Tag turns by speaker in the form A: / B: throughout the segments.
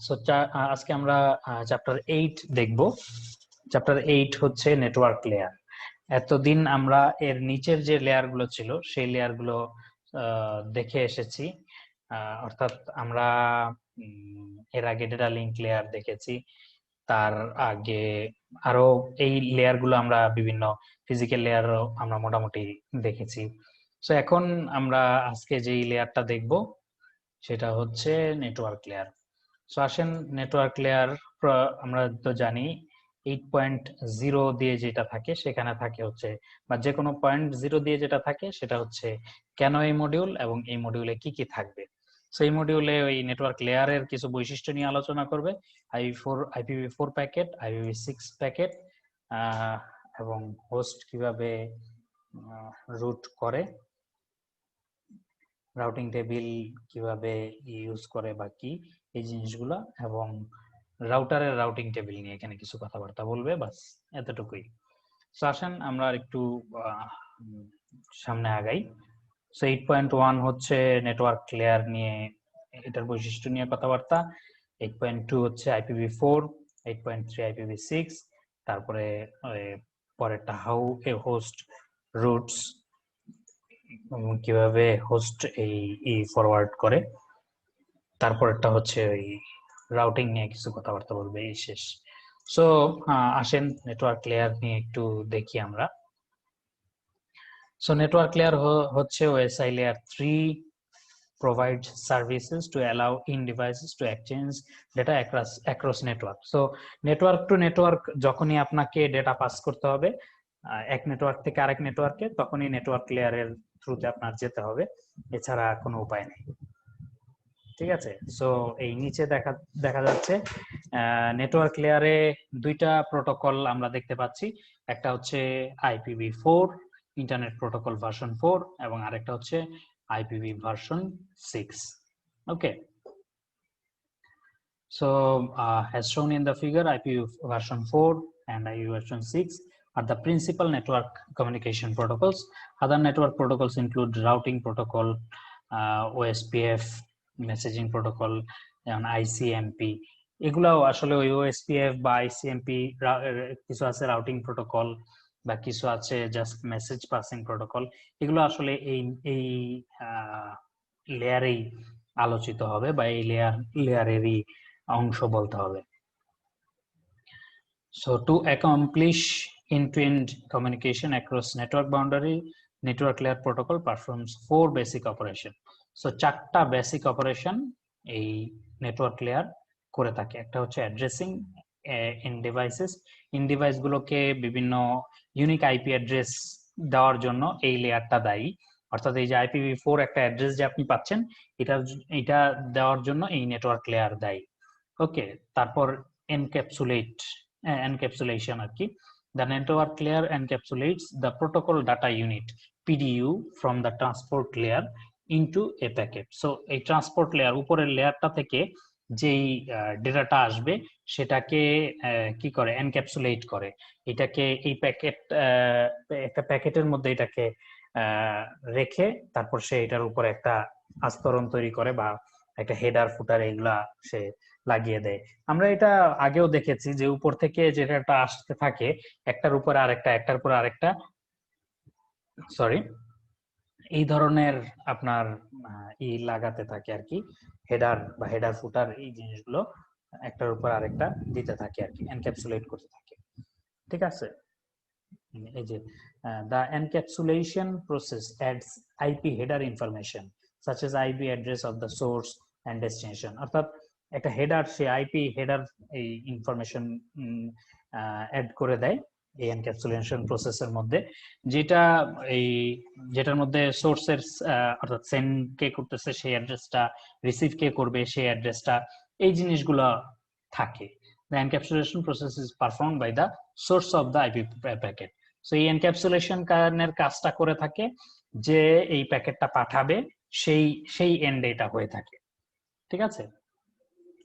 A: So আজকে আমরা chapter 8 দেখব। চ্যাপ্টার 8 হচ্ছে নেটওয়ার্ক লেয়ার। এতদিন আমরা এর নিচের যে লেয়ার গুলো ছিল সেই লেয়ার গুলো দেখে এসেছি। অর্থাৎ আমরা এর আগে ডেটা লিংক লেয়ার দেখেছি, তার আগে আরো এই লেয়ার গুলো আমরা বিভিন্ন ফিজিক্যাল লেয়ারও আমরা মোটামুটি দেখেছি। সো এখন আমরা আজকে যেই লেয়ারটা দেখব সেটা হচ্ছে নেটওয়ার্ক লেয়ার। সো আসেন, নেটওয়ার্ক লেয়ার আমরা তো জানি 8.0 দিয়ে যেটা থাকে সেখানে থাকে হচ্ছে, বা যে কোনো 0.0 দিয়ে যেটা থাকে সেটা হচ্ছে কেন এই মডিউল এবং এই মডিউলে কি কি থাকবে। সো এই মডিউলে ওই নেটওয়ার্ক লেয়ারের কিছু বৈশিষ্ট্য নিয়ে আলোচনা করবে, IPv4 প্যাকেট, IPv6 প্যাকেট, এবং হোস্ট কিভাবে রুট করে, রাউটিং টেবিল কিভাবে ইউজ করে বা কি এই জিনিসগুলো, এবং রাউটারের রাউটিং টেবিল নিয়ে এখানে কিছু কথাবার্তা বলবে, বাস এতটুকুই। সো আসেন আমরা একটু সামনে আগাই। সো 8.1 হচ্ছে নেটওয়ার্ক লেয়ার নিয়ে, এটার বৈশিষ্ট্য নিয়ে কথাবার্তা। 8.2 হচ্ছে IPv4, 8.3 IPv6, তারপরে পরেরটা হাউ এ হোস্ট রুটস, কিভাবে হোস্ট এই ফরওয়ার্ড করে, তারপরটা হচ্ছে ওই রাউটিং নিয়ে কিছু কথাবার্তা বলবে, এই শেষ। সো আসেন নেটওয়ার্ক লেয়ার নিয়ে একটু দেখি আমরা। সো নেটওয়ার্ক লেয়ার হচ্ছে OSI layer 3 provides services to allow in devices to exchange data across network. So network to network যখনই আপনাকে ডেটা পাস করতে হবে এক নেটওয়ার্ক থেকে আরেক নেটওয়ার্কে, তখনই নেটওয়ার্ক লেয়ারের থ্রুতে আপনার যেতে হবে, এছাড়া কোনো উপায় নেই। ঠিক আছে। সো এই নিচে দেখা যাচ্ছে নেটওয়ার্ক লেয়ারে দুইটা প্রোটোকল আমরা দেখতে পাচ্ছি। একটা হচ্ছে IPv4 ইন্টারনেট প্রোটোকল ভার্সন 4 এবং আরেকটা হচ্ছে IPv version 6। Okay, so as shown in the figure, IPv version 4 and IPv version 6 are the principal network communication protocols. Other network protocols include routing protocol, OSPF, messaging protocol, and ICMP. এগুলাও আসলে ওই OSPF বা ICMP কিছু আছে routing protocol, বা কিছু আছে just message passing protocol. এগুলো আসলে এই লেয়ারেই আলোচিত হবে, বা এই লেয়ারেরই অংশ বলতে হবে। So to accomplish end-to-end communication across network boundary, network layer protocol performs 4 basic operation. So চারটা বেসিক অপারেশন এই নেটওয়ার্ক লেয়ার করে থাকে। একটা হচ্ছে addressing in devices, in device গুলোকে বিভিন্ন ইউনিক আইপি অ্যাড্রেস দেওয়ার জন্য এই লেয়ারটা দায়ী। অর্থাৎ এই যে IPv4 একটা অ্যাড্রেস যে আপনি পাচ্ছেন, এটা দেওয়ার জন্য এই নেটওয়ার্ক লেয়ার দায়ী। ওকে, তারপর encapsulation আর কি। The network layer encapsulates the protocol data unit PDU from the transport layer into a packet. So এই ট্রান্সপোর্ট লেয়ার, উপরের লেয়ারটা থেকে যেই ডেটাটা আসবে সেটাকে কি করে, এনক্যাপসুলেট করে। এটাকে এই প্যাকেট, একটা প্যাকেটের মধ্যে এটাকে রেখে তারপর সে এটার উপরে একটা আস্তরণ তৈরি করে, বা একটা হেডার ফুটার এগুলা সে লাগিয়ে দেয়। আমরা এটা আগেও দেখেছি যে উপর থেকে যেটা আসতে থাকে একটার উপর আরেকটা, একটার উপর আরেকটা, সরি, এই ধরনের আপনার লাগাতে থাকে আর কি, হেডার বা হেডার ফুটার, এই জিনিসগুলো একটার উপর আরেকটা দিতে থাকে আর কি, এনক্যাপসুলেট করতে থাকে। ঠিক আছে। এই যে the encapsulation process adds IP header information such as IP address of the source and destination. অর্থাৎ একটা হেডার, সে আইপি হেডার এই ইনফরমেশন অ্যাড করে দেয় এই এনক্যাপসুলেশন প্রসেসের মধ্যে, যেটার মধ্যে সোর্সের অর্থাৎ সেন্ড কে করতেছে সেই অ্যাড্রেসটা, রিসিভ কে করবে সেই অ্যাড্রেসটা, এই জিনিসগুলো থাকে। The encapsulation process is performed by the source of the IP packet. So এই এনক্যাপসুলেশন কারণের কাজটা করে থাকে যে এই প্যাকেটটা পাঠাবে সেই এন্ডে এটা হয়ে থাকে। ঠিক আছে।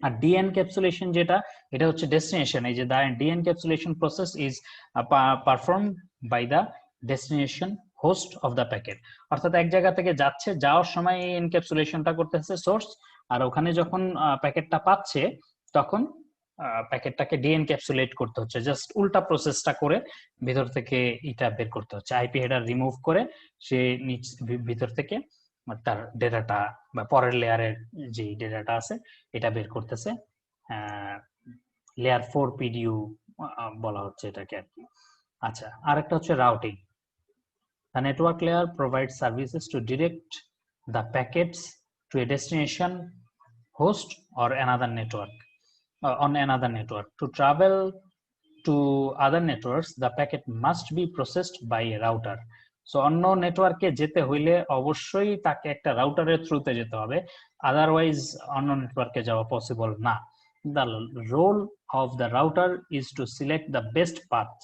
A: আর ডি-এনক্যাপসুলেশন যেটা, এটা হচ্ছে ডেস্টিনেশন। এই যে deencapsulation process is perform by the destination host of the packet. অর্থাৎ এক জায়গা থেকে যাচ্ছে, যাওয়ার সময় এই এনক্যাপসুলেশনটা করতেছে সোর্স, আর ওখানে যখন প্যাকেটটা পাচ্ছে তখন প্যাকেটটাকে ডিএনক্যাপসুলেট করতে হচ্ছে, জাস্ট উল্টা প্রসেসটা করে ভিতর থেকে এটা বের করতে হচ্ছে। আইপি হেডার রিমুভ করে সে ভিতর থেকে তার ডেটাটা বা পরের লেয়ারের যে ডেটাটা আছে এটা বের করতেছে। লেয়ার 4 পিডিইউ বলা হচ্ছে এটাকে আর কি। আচ্ছা, আরেকটা হচ্ছে routing. The network layer provides services to direct the packets to a destination host or another network on another network. To travel to other networks, the packet must be processed by a router. So অন্য নেটওয়ার্কে যেতে হইলে অবশ্যই তাকে একটা রাউটারের থ্রুতে যেতে হবে, আদারওয়াইজ অন্য নেটওয়ার্কে যাওয়া পসিবল না। The role of the router is to select the best path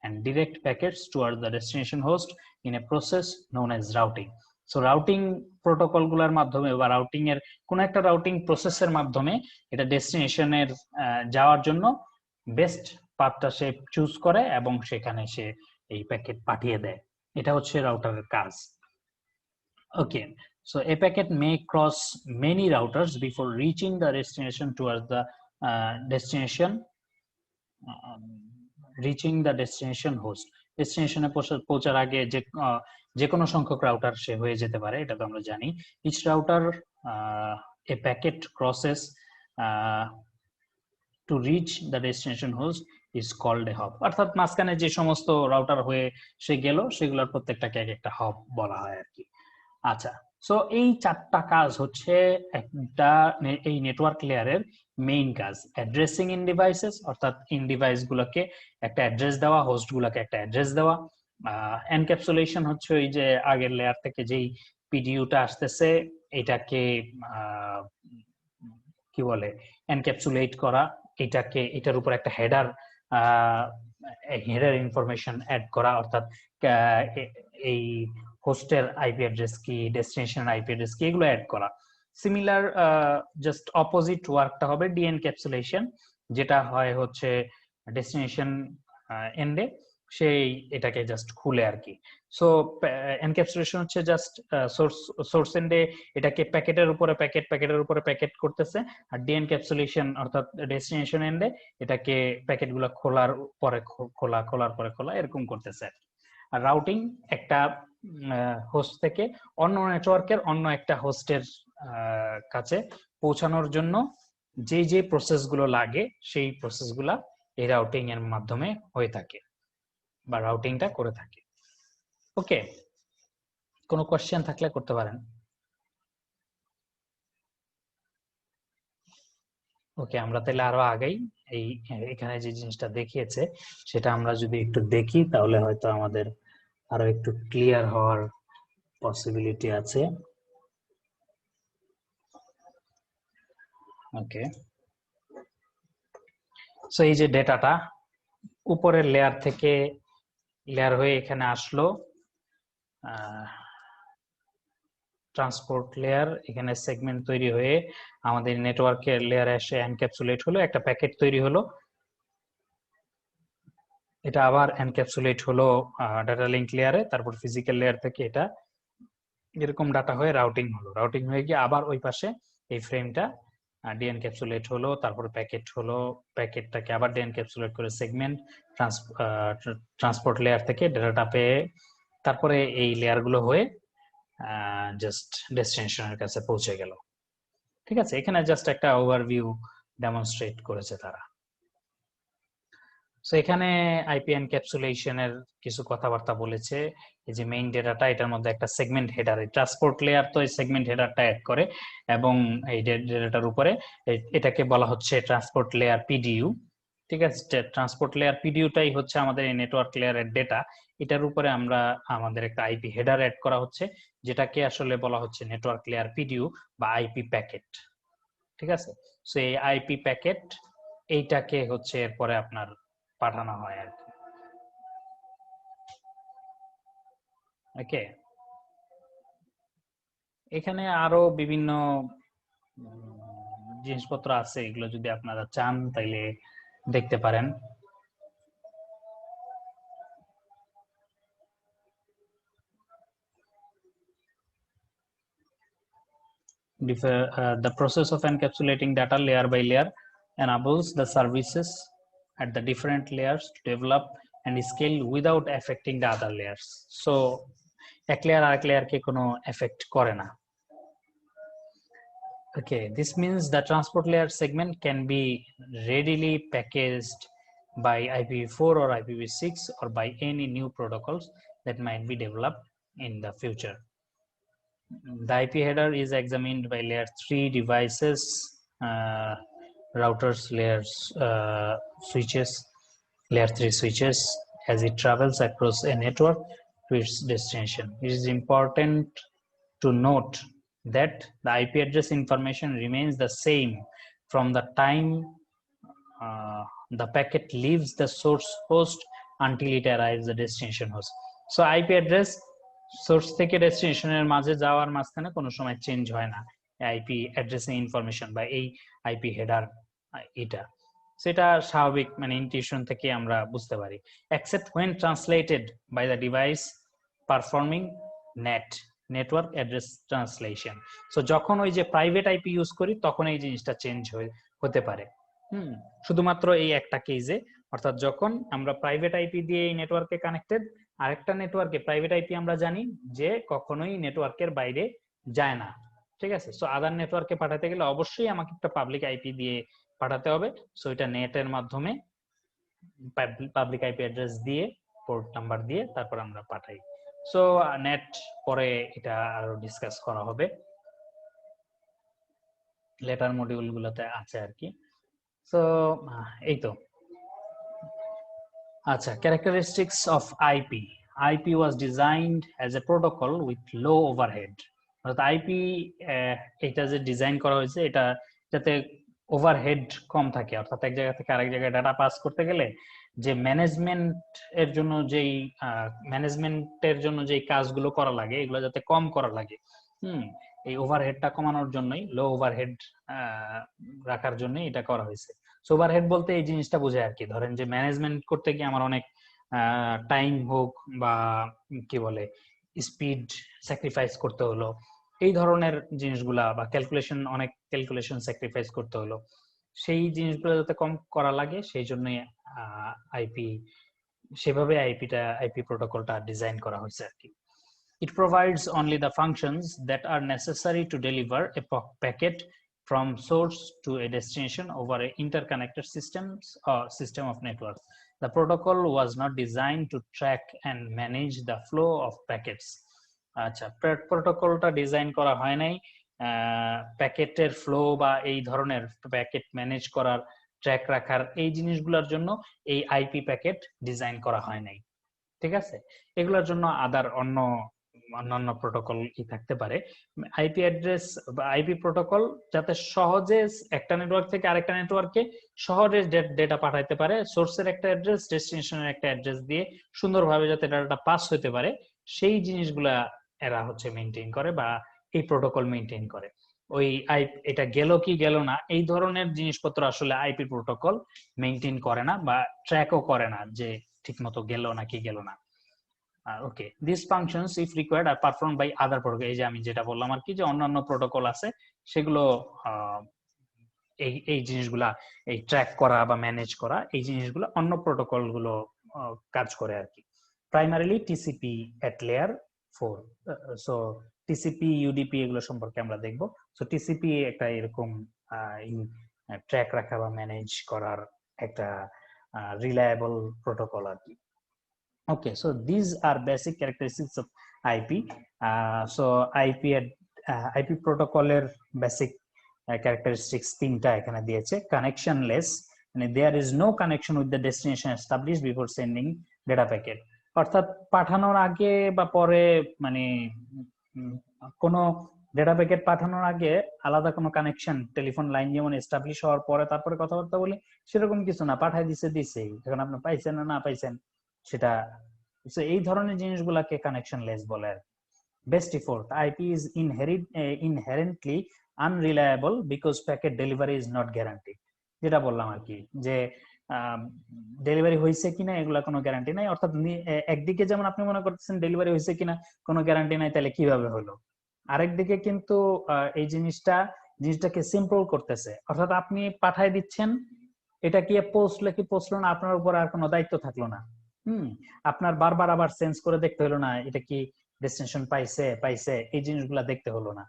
A: and direct packets towards the destination host in a process known as routing. So routing protocol গুলোর মাধ্যমে বা রাউটিং এর কোন একটা রাউটিং প্রসেসের মাধ্যমে এটা ডেস্টিনেশনের যাওয়ার জন্য বেস্ট পাথটা সে চুজ করে এবং সেখানে সে এই প্যাকেট পাঠিয়ে দেয়। এটা হচ্ছে রাউটারের কাজ। ওকে, so a packet may cross many routers before reaching the destination towards the reaching the destination host. ডেস্টিনেশনে পৌঁছার আগে যে কোনো সংখ্যক রাউটার সে হয়ে যেতে পারে, এটা তো আমরা জানি। each router a packet crosses to reach the destination host is called a hop. অর্থাৎ মাঝখানে যে সমস্ত রাউটার হয়ে সে গেল সেগুলোর প্রত্যেকটাকে এক একটা হপ বলা হয় আর কি। আচ্ছা, সো এই চারটা কাজ হচ্ছে একটা এই নেটওয়ার্ক লেয়ারের মেইন কাজ। অ্যাড্রেসিং ইন ডিভাইসেস, অর্থাৎ ইন ডিভাইস গুলোকে একটা অ্যাড্রেস দেওয়া, হোস্ট গুলোকে একটা অ্যাড্রেস দেওয়া। এনক্যাপসুলেশন হচ্ছে ওই যে আগের লেয়ার থেকে যেই পিডিইউটা আসতেছে এটাকে কি বলে এনক্যাপসুলেট করা, এটাকে এটার উপর একটা হেডার ইনফরমেশন অ্যাড করা, অর্থাৎ এই হোস্টের আইপি অ্যাড্রেস কি, ডেস্টিনেশন আইপি অ্যাড্রেস কি, এগুলো অ্যাড করা। সিমিলার জাস্ট অপোজিট ওয়ার্কটা হবে ডিএনক্যাপসুলেশন, যেটা হয় হচ্ছে ডেস্টিনেশন এন্ডে সেই এটাকে জাস্ট খুলে আর কি। সো এনক্যাপসুলেশন হচ্ছে জাস্ট সোর্স এন্ডে এটাকে প্যাকেটের উপরে প্যাকেট করতেছে, আর ডিএনক্যাপসুলেশন অর্থাৎ ডেস্টিনেশন এন্ডে এটাকে প্যাকেটগুলো খোলার পরে খোলার পরে খোলা এরকম করতেছে। আর রাউটিং একটা হোস্ট থেকে অন্য নেটওয়ার্কের অন্য একটা হোস্টের কাছে পৌঁছানোর জন্য যে প্রসেসগুলো লাগে সেই প্রসেসগুলা এই রাউটিং এর মাধ্যমে হয়ে থাকে বা রাউটিংটা করে থাকে। ওকে, কোনো কোশ্চেন থাকলে করতে পারেন। ওকে, আমরা তাহলে আরো আগেই এই এখানে যে জিনিসটা দেখিয়েছে সেটা আমরা যদি একটু দেখি তাহলে হয়তো আমাদের আরো একটু ক্লিয়ার হওয়ার পসিবিলিটি আছে। ওকে, সো এই যে ডেটাটা উপরের লেয়ার থেকে লেয়ার হয়ে এখানে আসলো, ট্রান্সপোর্ট লেয়ার, এখানে সেগমেন্ট তৈরি হয়ে আমাদের নেটওয়ার্কের লেয়ারে এসে এনক্যাপসুলেট হলো, একটা প্যাকেট তৈরি হলো, এটা আবার এনক্যাপসুলেট হলো ডাটা লিংক লেয়ারে, তারপর ফিজিক্যাল লেয়ার থেকে এটা এরকম ডাটা হয়ে রাউটিং হলো, রাউটিং হয়ে গিয়ে আবার ওই পাশে এই ফ্রেমটা ডিএনক্যাপসুলেট হলো, তারপর প্যাকেট হলো, প্যাকেটটাকে আবার ডিএনক্যাপসুলেট করে সেগমেন্ট ট্রান্সপোর্ট লেয়ার থেকে ডেটাটা পেয়ে তারপরে এই লেয়ার গুলো হয়ে জাস্ট ডেস্টিনেশনের কাছে পৌঁছে গেল। ঠিক আছে, এখানে জাস্ট একটা ওভারভিউ ডেমনস্ট্রেট করেছে তারা। সো এখানে আইপি এনক্যাপসুলেশনের কিছু কথাবার্তা বলেছে। এই যে মেইন ডেটাটা, এটার মধ্যে একটা সেগমেন্ট হেডার, ট্রান্সপোর্ট লেয়ার তো এই সেগমেন্ট হেডারটা অ্যাড করে এবং এই ডেটাটার উপরে এটাকে বলা হচ্ছে ট্রান্সপোর্ট লেয়ার পিডিইউ। ঠিক আছে, ট্রান্সপোর্ট লেয়ার পিডিইউটাই হচ্ছে আমাদের এই নেটওয়ার্ক লেয়ারের ডেটা, এটার উপরে আমরা আমাদের একটা আইপি হেডার অ্যাড করা হচ্ছে যেটাকে আসলে বলা হচ্ছে নেটওয়ার্ক লেয়ার পিডিইউ বা আইপি প্যাকেট। ঠিক আছে, সো এই আইপি প্যাকেট এইটাকে হচ্ছে এরপরে আপনার পাঠানো হয় আর কি। ওকে, এখানে আরো বিভিন্ন জিনিসপত্র আছে, এগুলো যদি আপনারা চান তাইলে দেখতে পারেন। The process of encapsulating data layer by layer enables the services at the different layers to develop and scale without affecting the other layers. So এক লেয়ার আরেক লেয়ারকে কোনো এফেক্ট করে না। Okay, this means the transport layer segment can be readily packaged by IPv4 or IPv6 or by any new protocols that might be developed in the future. The IP header is examined by layer 3 devices, routers, layers, switches, layer 3 switches as it travels across a network to its destination. It is important to note that the IP address information remains the same from the time the packet leaves the source host until it arrives the destination host. So IP address source থেকে ডেস্টিনেশনের মাঝে যাওয়ার মাঝখানে কোনো সময় change হয় না IP addressing information বা এই আইপি হেডার এটা সেটা স্বাভাবিক মানে ইনটিউশন থেকে আমরা বুঝতে পারি except when translated by the device performing network address translation. So যখন ওই যে প্রাইভেট আইপি ইউজ করি তখন এই জিনিসটা চেঞ্জ হতে পারে শুধুমাত্র এই একটা কেসে, অর্থাৎ যখন আমরা প্রাইভেট আইপি দিয়ে এই নেটওয়ার্কে কানেক্টেড, আরেকটা নেটওয়ার্কে প্রাইভেট আইপি আমরা জানি যে কখনোই নেটওয়ার্কের বাইরে যায় না, ঠিক আছে। সো আদার নেটওয়ার্কে পাঠাতে গেলে অবশ্যই আমাকে একটা পাবলিক আইপি দিয়ে পাঠাতে হবে। সো এটা নেটের মাধ্যমে পাবলিক আইপি অ্যাড্রেস দিয়ে পোর্ট নাম্বার দিয়ে তারপর আমরা পাঠাই। সো নেট পরে এটা আরো ডিসকাস করা হবে, লেটার মডিউল গুলোতে আছে আর কি। সো এই তো আচ্ছা, characteristics of IP. IP was designed as a protocol with low overhead. অর্থাৎ আইপি এটা যে ডিজাইন করা হয়েছে এটা যাতে ওভারহেড কম থাকে, অর্থাৎ এক জায়গা থেকে আরেক জায়গায় ডাটা পাস করতে গেলে যে ম্যানেজমেন্টের জন্য যেই কাজগুলো করা লাগে এগুলো যাতে কম করা লাগে, এই ওভারহেডটা কমানোর জন্যই, লো ওভারহেড রাখার জন্য এটা করা হয়েছে। সো ওভারহেড বলতে এই জিনিসটা বোঝায় আর কি, ধরেন যে ম্যানেজমেন্ট করতে গিয়ে আমার অনেক টাইম হোক বা কি বলে স্পিড স্যাক্রিফাইস করতে হলো, এই ধরনের জিনিসগুলা বা অনেক ক্যালকুলেশন স্যাক্রিফাইস করতে হলো, সেই জিনিসগুলো যাতে কম করা লাগে সেই জন্যই সেভাবে আইপি প্রোটোকলটা ডিজাইন করা হয়েছে আর কি। It provides only the functions that are necessary to deliver a packet from source to a destination over an interconnected system of networks. The protocol was not designed to track and manage the flow of packets. আচ্ছা, প্রোটোকলটা design করা হয় নাই প্যাকেটের flow বা এই ধরনের packet manage করার, track রাখার এই জিনিসগুলোর জন্য এই আইপি প্যাকেট ডিজাইন করা হয় নাই, ঠিক আছে। এগুলোর জন্য অন্যান্য প্রোটোকল কি থাকতে পারে। আইপি অ্যাড্রেস বা আইপি প্রোটোকল যাতে সহজে একটা নেটওয়ার্ক থেকে আরেকটা নেটওয়ার্কে সহজে ডেটা পাঠাইতে পারে, সোর্সের একটা অ্যাড্রেস ডেস্টিনেশনের একটা অ্যাড্রেস দিয়ে সুন্দরভাবে যাতে ডাটাটা পাস হতে পারে, সেই জিনিসগুলা এরা হচ্ছে মেইনটেইন করে বা এই প্রোটোকল মেইনটেইন করে। ওই এটা গেল কি গেল না এই ধরনের জিনিসপত্র আসলে আইপি প্রোটোকল মেইনটেইন করে না বা ট্র্যাকও করে না যে ঠিকমতো গেল নাকি গেল না। Okay, these functions if required are performed by other protocol. এই যে আমি যেটা বললাম আর কি, যে অন্যান্য প্রোটোকল আছে সেগুলো এই জিনিসগুলা এই ট্র্যাক করা বা ম্যানেজ করা, এই জিনিসগুলো অন্য প্রোটোকল গুলো কাজ করে আর কি। প্রাইমারিলি টিসিপি এট লেয়ার 4। সো টিসিপি ইউডিপি এগুলো সম্পর্কে আমরা দেখব। সো টিসিপি একটা এরকম ট্র্যাক রাখা বা ম্যানেজ করার একটা রিলায়েবল প্রোটোকল আর কি। Okay, so these are basic characteristics of IP. So IP protocoler basic characteristics তিনটা এখানে দিয়েছে। connectionless, মানে there is no connection with the destination established before sending data packet. অর্থাৎ পাঠানোর আগে বা পরে মানে কোনো ডেটা প্যাকেট পাঠানোর আগে আলাদা কোনো কানেকশন, টেলিফোন লাইন যেমন এস্টাবলিশ হওয়ার পরে তারপরে কথাবার্তা বলি, সেরকম কিছু না, পাঠাই দিছেই, এখন আপনি পাইছেন না পাইছেন সেটা। এই ধরনের জিনিসগুলাকে কানেকশনলেস বলে আর। Best default IP is inherently unreliable because packet delivery is not guaranteed. যেটা বললাম আর কি, যে ডেলিভারি হয়েছে কিনা এগুলা কোনো গ্যারান্টি নাই। অর্থাৎ একদিকে যেমন আপনি মনে করতেছেন ডেলিভারি হয়েছে কিনা কোনো গ্যারান্টি নাই, তাহলে কিভাবে হলো? আরেকদিকে কিন্তু এই জিনিসটা জিনিসটাকে সিম্পল করতেছে। অর্থাৎ আপনি পাঠায় দিচ্ছেন, এটা কি পৌঁছলো কি পৌঁছলো না, আপনার উপর আর কোনো দায়িত্ব থাকলো না। আপনার বারবার আবার সেন্স করে দেখতে হলো না এটা কি ডেস্টিনেশন পাইছে এই জিনিসগুলা দেখতে হলো না।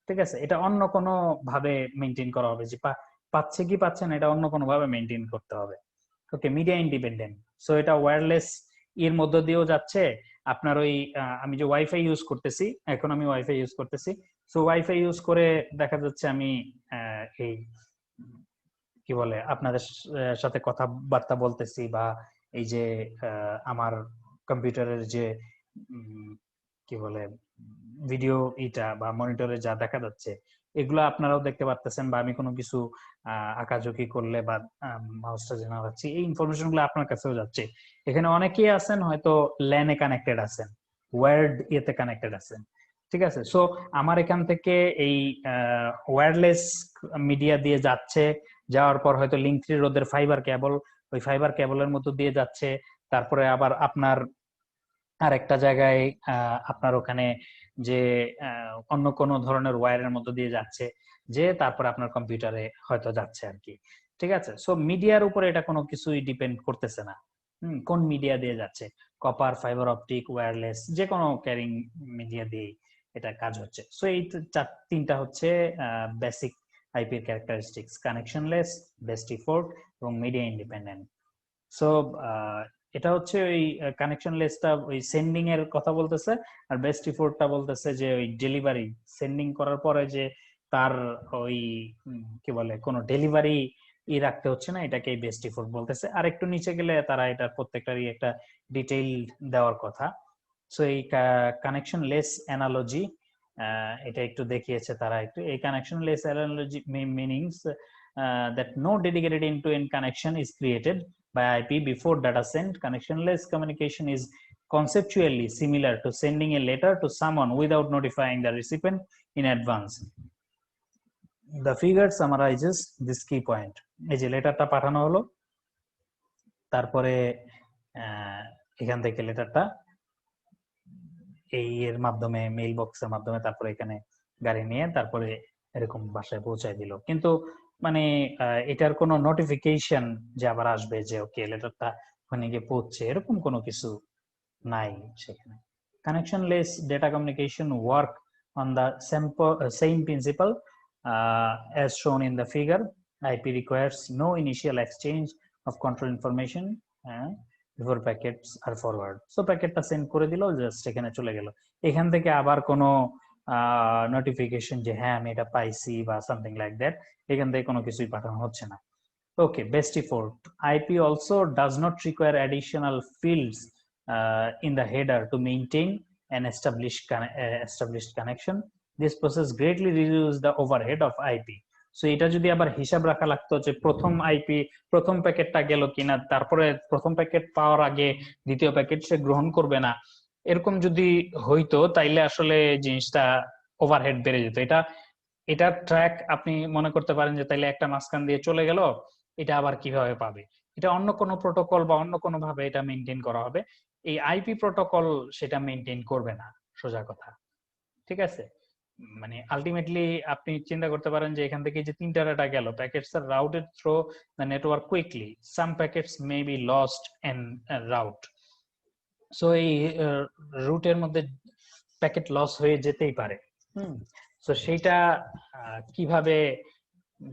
A: ঠিক আছে, এটা অন্য কোনো ভাবে মেনটেন করা হবে, যে পাচ্ছে কি পাচ্ছে না এটা অন্য কোনো ভাবে মেনটেন করতে হবে। ওকে, মিডিয়া ইন্ডিপেন্ডেন্ট। সো এটা ওয়্যারলেস এর মধ্য দিয়েও যাচ্ছে। আপনার ওই আমি যে ওয়াইফাই ইউজ করতেছি, এখন আমি ওয়াইফাই ইউজ করতেছি, সো ওয়াইফাই ইউজ করে দেখা যাচ্ছে আমি এই কি বলে আপনাদের সাথে কথাবার্তা বলতেছি, বা এই যে আমার কম্পিউটারের যে কি বলে ভিডিও ইটা বা মনিটরে যা দেখা যাচ্ছে এগুলো আপনারাও দেখতে পারতেছেন, বা আমি কোনো কিছু আঁকাঝুঁকি করলে বা মাউসটা যে নাড়াচ্ছি এই ইনফরমেশন গুলো আপনার কাছেও যাচ্ছে। এখানে অনেকেই আছেন হয়তো ল্যানে কানেক্টেড আছেন, ওয়ার্ড ইয়েতে কানেক্টেড আছেন। ঠিক আছে, সো আমার এখান থেকে এই ওয়্যারলেস মিডিয়া দিয়ে যাচ্ছে, যাওয়ার পর হয়তো লিঙ্ক3 রোদের ফাইবার কেবল, ওই ফাইবার কেবলের মতো দিয়ে যাচ্ছে, তারপরে আবার আপনার আরেকটা জায়গায় আপনার ওখানে যে অন্য কোনো ধরনের ওয়্যারের মতো দিয়ে যাচ্ছে, যে তারপরে আপনার কম্পিউটারে হয়তো যাচ্ছে আর কি। ঠিক আছে, সো মিডিয়ার উপরে এটা কোনো কিছুই ডিপেন্ড করতেছে না কোন মিডিয়া দিয়ে যাচ্ছে, কপার, ফাইবার অপটিক, ওয়্যারলেস, যে কোনো ক্যারিং মিডিয়া দিয়ে এটা কাজ হচ্ছে। সো এই তিনটা হচ্ছে বেসিক আইপির ক্যারেক্টারিস্টিক্স: কানেকশনলেস, বেস্ট এফোর্ট এবং মিডিয়া ইন্ডিপেন্ডেন্ট। সো এটা হচ্ছে ওই কানেকশন লেসটা ওই সেন্ডিং এর কথা বলতেছে, আর বেস্ট এফোর্টটা বলতেছে যে ওই ডেলিভারি, সেন্ডিং করার পরে যে তার ওই কি বলে কোনো ডেলিভারি রাখতে হচ্ছে না, এটাকে বেস্ট এফোর্ট বলতেছে। আর একটু নিচে গেলে তারা এটা প্রত্যেকটারই একটা ডিটেইল দেওয়ার কথা। সো এই কানেকশন লেস অ্যানালজি এটা একটু দেখিয়েছে তারা একটু। এই connection less analogy meanings that no dedicated end-to-end connection is created by IP before data send. Connectionless communication is conceptually similar to sending a letter to someone without notifying the recipient in advance. The figure summarizes this key point. এই যে লেটারটা পাঠানো হলো, তারপরে এখান থেকে লেটারটা এই এর মাধ্যমে মেইল বক্সের মাধ্যমে তারপরে এখানে গাড়ি নিয়ে তারপরে এরকম বাসায় পৌঁছায় দিল। কিন্তু মানে এটার কোনো নোটিফিকেশন যে আবার আসবে যে ওকে লেটারটা ওখানে গিয়ে পৌঁছছে, এরকম কোনো কিছু নাই সেখানে। Connectionless data communication work on the same principle as shown in the figure. IP requires no initial exchange of control information before packets are forward. So প্যাকেটটা সেন্ড করে দিল, জাস্ট এখানে চলে গেল। এখান থেকে আবার কোনো নোটিফিকেশন যে হ্যাঁ আমি এটা পাইছি বা সামথিং লাইক দ্যাট, এখান থেকে কোনো কিছুই পাঠানো হচ্ছে না। Okay, best effort. IP also does not require additional fields in the header to maintain an established connection. This process greatly reduces the overhead of IP. So এটা যদি আবার হিসাব রাখা লাগতো যে প্রথম আইপি প্রথম প্যাকেটটা গেল কিনা, তারপরে প্রথম প্যাকেট পাওয়ার আগে দ্বিতীয় প্যাকেট সে গ্রহণ করবে না, এরকম যদি হইতো তাইলে আসলে জিনিসটা ওভারহেড বেড়ে যেত। এটা ট্র্যাক আপনি মনে করতে পারেন যে তাইলে একটা মাঝখান দিয়ে চলে গেল, এটা আবার কিভাবে পাবে, এটা অন্য কোনো প্রোটোকল বা অন্য কোনো ভাবে এটা মেনটেন করা হবে। এই আইপি প্রোটোকল সেটা মেনটেন করবে না, সোজা কথা। ঠিক আছে, মানে আলটিমেটলি আপনি চিন্তা করতে পারেন যে এখান থেকে যে তিনটা ডাটা গেল, packets are routed through the network quickly, some packets may be lost in route. So এই রুটের মধ্যে প্যাকেট লস হয়ে যেতেই পারে। তো সেইটা কিভাবে,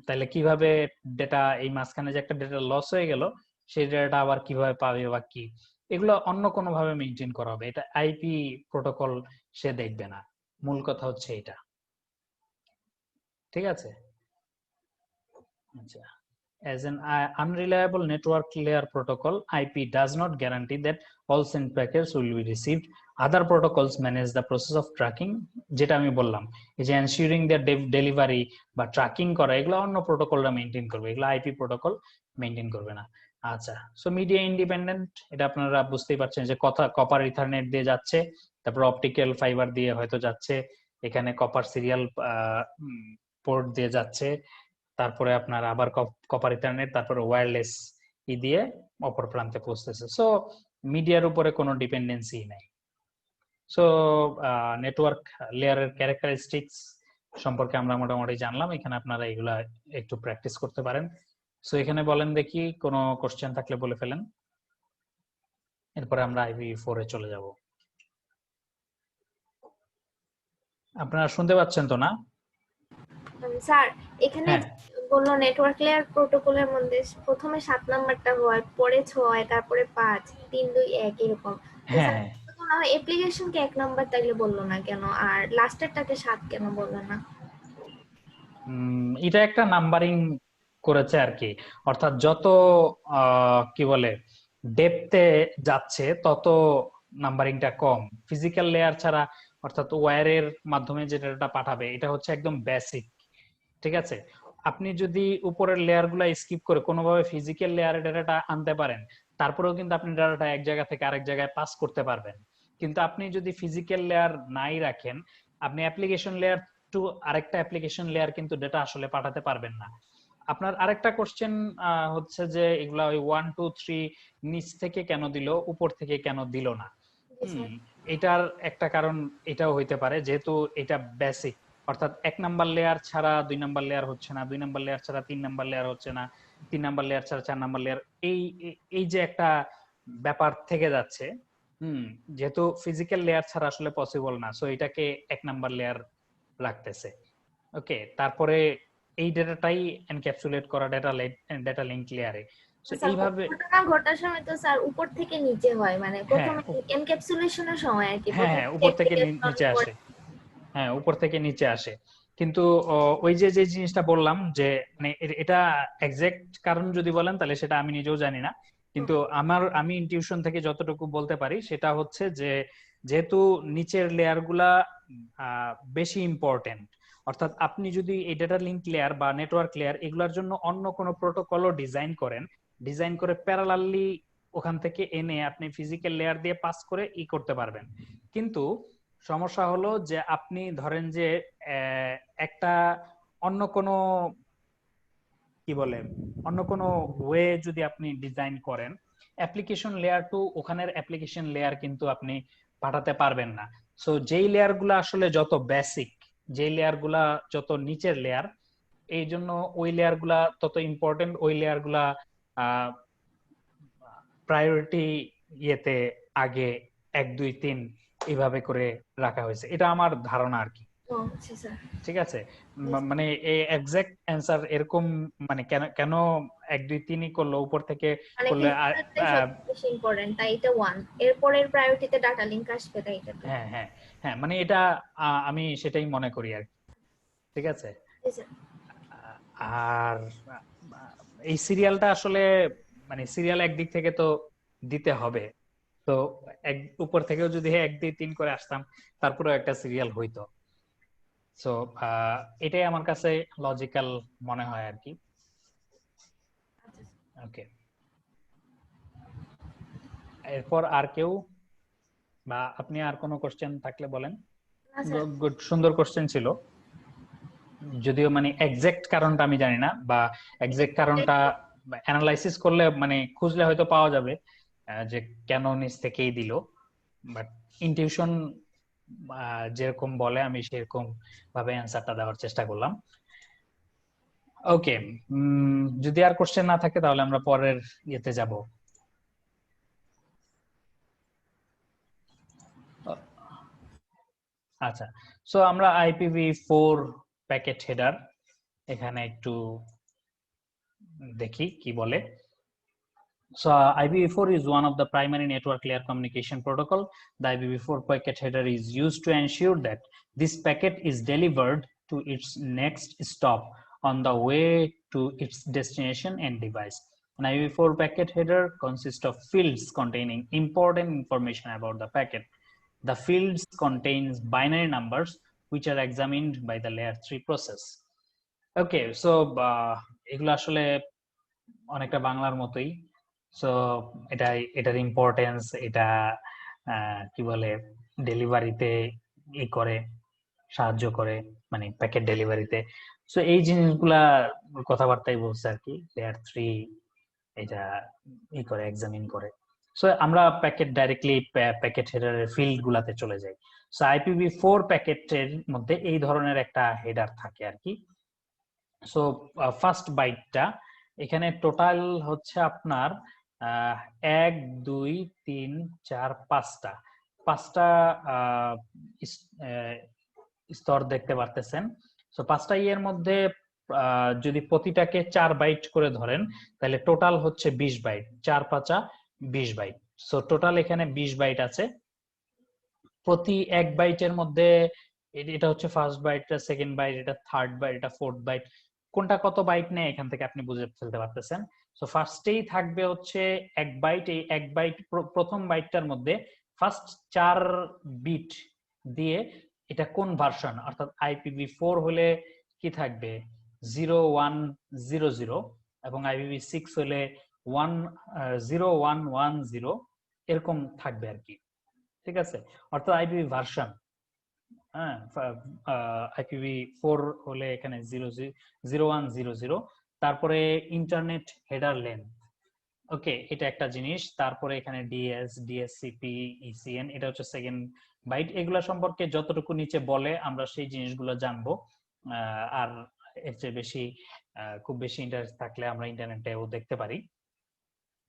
A: তাহলে কিভাবে ডেটা এই মাঝখানে যে একটা ডেটা লস হয়ে গেল সেই ডেটাটা আবার কিভাবে পাবে বা কি, এগুলো অন্য কোনো ভাবে মেনটেন করা হবে, এটা আইপি প্রোটোকল সে দেখবে না। মূল কথা হচ্ছে এটা। ঠিক আছে, আচ্ছা। As an unreliable network layer protocol, IP does not guarantee that all sent packets will be received. Other protocols manage the process of tracking, যেটা আমি বললাম এই যে ensuring their delivery বা ট্র্যাকিং করা, এগুলো অন্য প্রোটোকলটা মেইনটেইন করবে, এগুলো আইপি প্রোটোকল মেইনটেইন করবে না। আচ্ছা, সো মিডিয়া ইন্ডিপেন্ডেন্ট, এটা আপনারা বুঝতেই পারছেন যে কথা কপার ইথারনেট দিয়ে যাচ্ছে, তারপর অপটিক্যাল ফাইবার দিয়ে হয়তো যাচ্ছে, এখানে কপার সিরিয়াল পোর্ট দিয়ে যাচ্ছে, তারপরে আপনার আবার কপার ইথারনেট, তারপরে ওয়্যারলেস দিয়ে অপর প্রান্তে পৌঁছতেছে। সো মিডিয়ার উপরে কোনো ডিপেন্ডেন্সি নাই। সো নেটওয়ার্ক লেয়ারের ক্যারেক্টারিস্টিক্স সম্পর্কে আমরা মোটামুটি জানলাম। এখানে আপনারা এগুলা একটু প্র্যাকটিস করতে পারেন। সো এখানে বলেন দেখি কোনো কোশ্চেন থাকলে বলে ফেলেন, এরপরে আমরা IPv4 এ চলে যাব। আপনারা শুনতে পাচ্ছেন তো না?
B: স্যার এখানে
A: হ্যাঁ
B: বললো নেটওয়ার্ক লেয়ার প্রোটোকলের মধ্যে প্রথমে 7 নাম্বারটা হয়, পরে 6, তারপরে 5, 3, 2, 1 এরকম। তো
A: হ্যাঁ
B: স্যার অ্যাপ্লিকেশনকে 1 নাম্বার তাইলে বললো না কেন, আর লাস্টেরটাকে 7 কেন বললো না?
A: এটা একটা নাম্বারিং করেছে আর কি, অর্থাৎ যত কি বলে ডেপথে যাচ্ছে তত নাম্বারিংটা কম। ফিজিক্যাল লেয়ার ছাড়া, অর্থাৎ ওয়্যারের মাধ্যমে যে ডাটা পাঠাবে এটা হচ্ছে একদম বেসিক, ঠিক আছে? আপনি যদি উপরের লেয়ার গুলা স্কিপ করে কোনোভাবে ফিজিক্যাল লেয়ারে ডাটাটা আনতে পারেন, তারপরেও কিন্তু আপনি ডাটাটা এক জায়গা থেকে আরেক জায়গায় পাস করতে পারবেন। কিন্তু আপনি যদি ফিজিক্যাল লেয়ার নাই রাখেন, আপনি অ্যাপ্লিকেশন লেয়ার টু আরেকটা অ্যাপ্লিকেশন লেয়ার কিন্তু ডেটা আসলে পাঠাতে পারবেন না। আপনার আরেকটা কোশ্চেন হচ্ছে যে এগুলা ওই 1 2 3 নিচ থেকে কেন দিল, উপর থেকে কেন দিল না? এটার একটা কারণ এটাও হইতে পারে, যেহেতু এটা বেসিক, অর্থাৎ 1 নাম্বার লেয়ার ছাড়া 2 নাম্বার লেয়ার হচ্ছে না, 2 নাম্বার লেয়ার ছাড়া 3 নাম্বার লেয়ার হচ্ছে না, 3 নাম্বার লেয়ার ছাড়া 4 নাম্বার লেয়ার, এই যে একটা ব্যাপার থেকে যাচ্ছে। যেহেতু ফিজিক্যাল লেয়ার ছাড়া আসলে পসিবল না, সো এটাকে 1 নাম্বার লেয়ার রাখতেছে। ওকে, তারপরে এই ডেটাটাই এনক্যাপসুলেট করা ডেটা লিংক লেয়ারে। সো এইভাবে
B: ঘটনা ঘটার সময় তো স্যার উপর থেকে নিচে হয়, মানে
A: হ্যাঁ
B: প্রথমে এনক্যাপসুলেশনের সময় আর কি,
A: হ্যাঁ
B: প্রথমে
A: হ্যাঁ উপর থেকে নিচে আসে। হ্যাঁ উপর থেকে নিচে আসে, কিন্তু ওই যে যে জিনিসটা বললাম যে মানে এটা এক্সাক্ট কারণ যদি বলেন তাহলে সেটা আমি নিজেও জানি না, কিন্তু আমি ইনটিউশন থেকে যতটুকু বলতে পারি সেটা হচ্ছে যে যেহেতু নিচের লেয়ার গুলা বেশি ইম্পর্টেন্ট, অর্থাৎ আপনি যদি এই ডেটা লিংক লেয়ার বা নেটওয়ার্ক লেয়ার এগুলোর জন্য অন্য কোনো প্রোটোকলও ডিজাইন করেন, ডিজাইন করে প্যারালালি ওখান থেকে এনে আপনি ফিজিক্যাল লেয়ার দিয়ে পাস করে করতে পারবেন। কিন্তু সমস্যা হলো যে আপনি ধরেন যে একটা অন্য কোনো কি বলে অন্য কোনো ওয়ে যদি আপনি ডিজাইন করেন, অ্যাপ্লিকেশন লেয়ার টু ওখানের অ্যাপ্লিকেশন লেয়ার কিন্তু আপনি পাঠাতে পারবেন না। সো যেই লেয়ার গুলা আসলে যত বেসিক, যেই লেয়ার গুলা যত নিচের লেয়ার, এই জন্য ওই লেয়ার গুলা তত ইম্পর্টেন্ট, ওই লেয়ার গুলা প্রায়োরিটি ইয়েতে আগে 1 2 3 এইভাবে করে রাখা হয়েছে, এটা আমার ধারণা আর কি। ঠিক আছে, মানে এই এক্সাক্ট অ্যানসার এরকম মানে কেন কেন 1 2 3 করলো উপর থেকে করলে
B: বেশি ইম্পর্টেন্ট, তাই এটা 1, এরপরের প্রায়োরিটিতে ডাটা লিংক আসবে, তাই এটা।
A: হ্যাঁ হ্যাঁ হ্যাঁ, মানে এটা আমি সেটাই মনে করি আর কি। ঠিক আছে, আর এই সিরিয়ালটা আসলে মানে সিরিয়াল একদিক থেকে তো দিতে হবে, তো উপর থেকেও যদি 1 2 3 করে আসতাম তারপরেও একটা সিরিয়াল হইতো। সো এটাই আমার কাছে লজিক্যাল মনে হয় আর কি। ওকে, এরপর আর কেউ বা আপনি আর কোনো কোশ্চেন থাকলে বলেন। গুড, সুন্দর কোশ্চেন ছিল, যদিও মানে এক্সাক্ট কারণটা আমি জানি না, বা এক্সাক্ট কারণটা অ্যানালাইসিস করলে মানে খুঁজলে হয়তো পাওয়া যাবে যে কেন নিচ থেকেই দিল, বাট ইনটিউশন যেরকম বলে আমি সেরকম ভাবে অ্যান্সারটা দেওয়ার চেষ্টা করলাম। ওকে, যদি আর কোশ্চেন না থাকে তাহলে আমরা পরের ইয়েতে যাব। আচ্ছা, সো আমরা IPv4 প্যাকেট হেডার এখানে একটু দেখি কি বলে। So IPv4 is one of the primary network layer communication protocol. The IPv4 packet header is used to ensure that this packet is delivered to its next stop on the way to its destination and device. An IPv4 packet header consists of fields containing important information about the packet. The fields contains binary numbers which are examined by the layer 3 process. Okay, so এগুলো আসলে অনেকটা বাংলার মতোই। So এটার importance, এটা কি বলে ডেলিভারিতে করে সাহায্য করে, মানে প্যাকেট ডেলিভারিতে। সো এই জিনিসগুলা কথাবার্তাই বলছে আর কি, লেয়ার 3 এটা করে এক্সামিন করে। সো আমরা প্যাকেট ডাইরেক্টলি প্যাকেট হেডারের ফিল্ড গুলাতে চলে যাই। সো IPv4 প্যাকেটের মধ্যে এই ধরনের একটা হেডার থাকে আর কি। সো ফার্স্ট বাইটটা এখানে টোটাল হচ্ছে আপনার 1 2 3 4 5টা স্তর দেখতে পারতেছেন। সো 5টা এর মধ্যে যদি প্রতিটাকে 4 বাইট করে ধরেন তাহলে টোটাল হচ্ছে 20 বাইট, 4 5 20 বাইট। সো টোটাল এখানে 20 বাইট আছে। প্রতি 1 বাইটের মধ্যে এটা হচ্ছে ফার্স্ট বাইট, এটা সেকেন্ড বাইট, এটা থার্ড বাইট, এটা ফোর্থ বাইট, কোনটা কত বাইট নেয় এখান থেকে আপনি বুঝে ফেলতে পারতেছেন। সো ফার্স্টেই থাকবে হচ্ছে 1 বাইট। এই 1 বাইট প্রথম বাইটটার মধ্যে ফার্স্ট 4 বিট দিয়ে এটা কোন ভার্সন, অর্থাৎ IPv4 হলে কি থাকবে 0100 এবং IPv6 হলে 0110 এরকম থাকবে আর কি। ঠিক আছে, অর্থাৎ IPv ভার্সন। হ্যাঁ, IPv4 হলে এখানে 0100, তারপরে ইন্টারনেট হেডার লেন্থ। ওকে, এটা একটা জিনিস। তারপরে এখানে DS, DSCP, ECN, এটা হচ্ছে সেকেন্ড বাইট। এগুলা সম্পর্কে যতটুকু নিচে বলে আমরা সেই জিনিসগুলো জানবো। আর এর চেয়ে বেশি খুব বেশি ইন্টারেস্ট থাকলে আমরা ইন্টারনেটেও দেখতে পারি।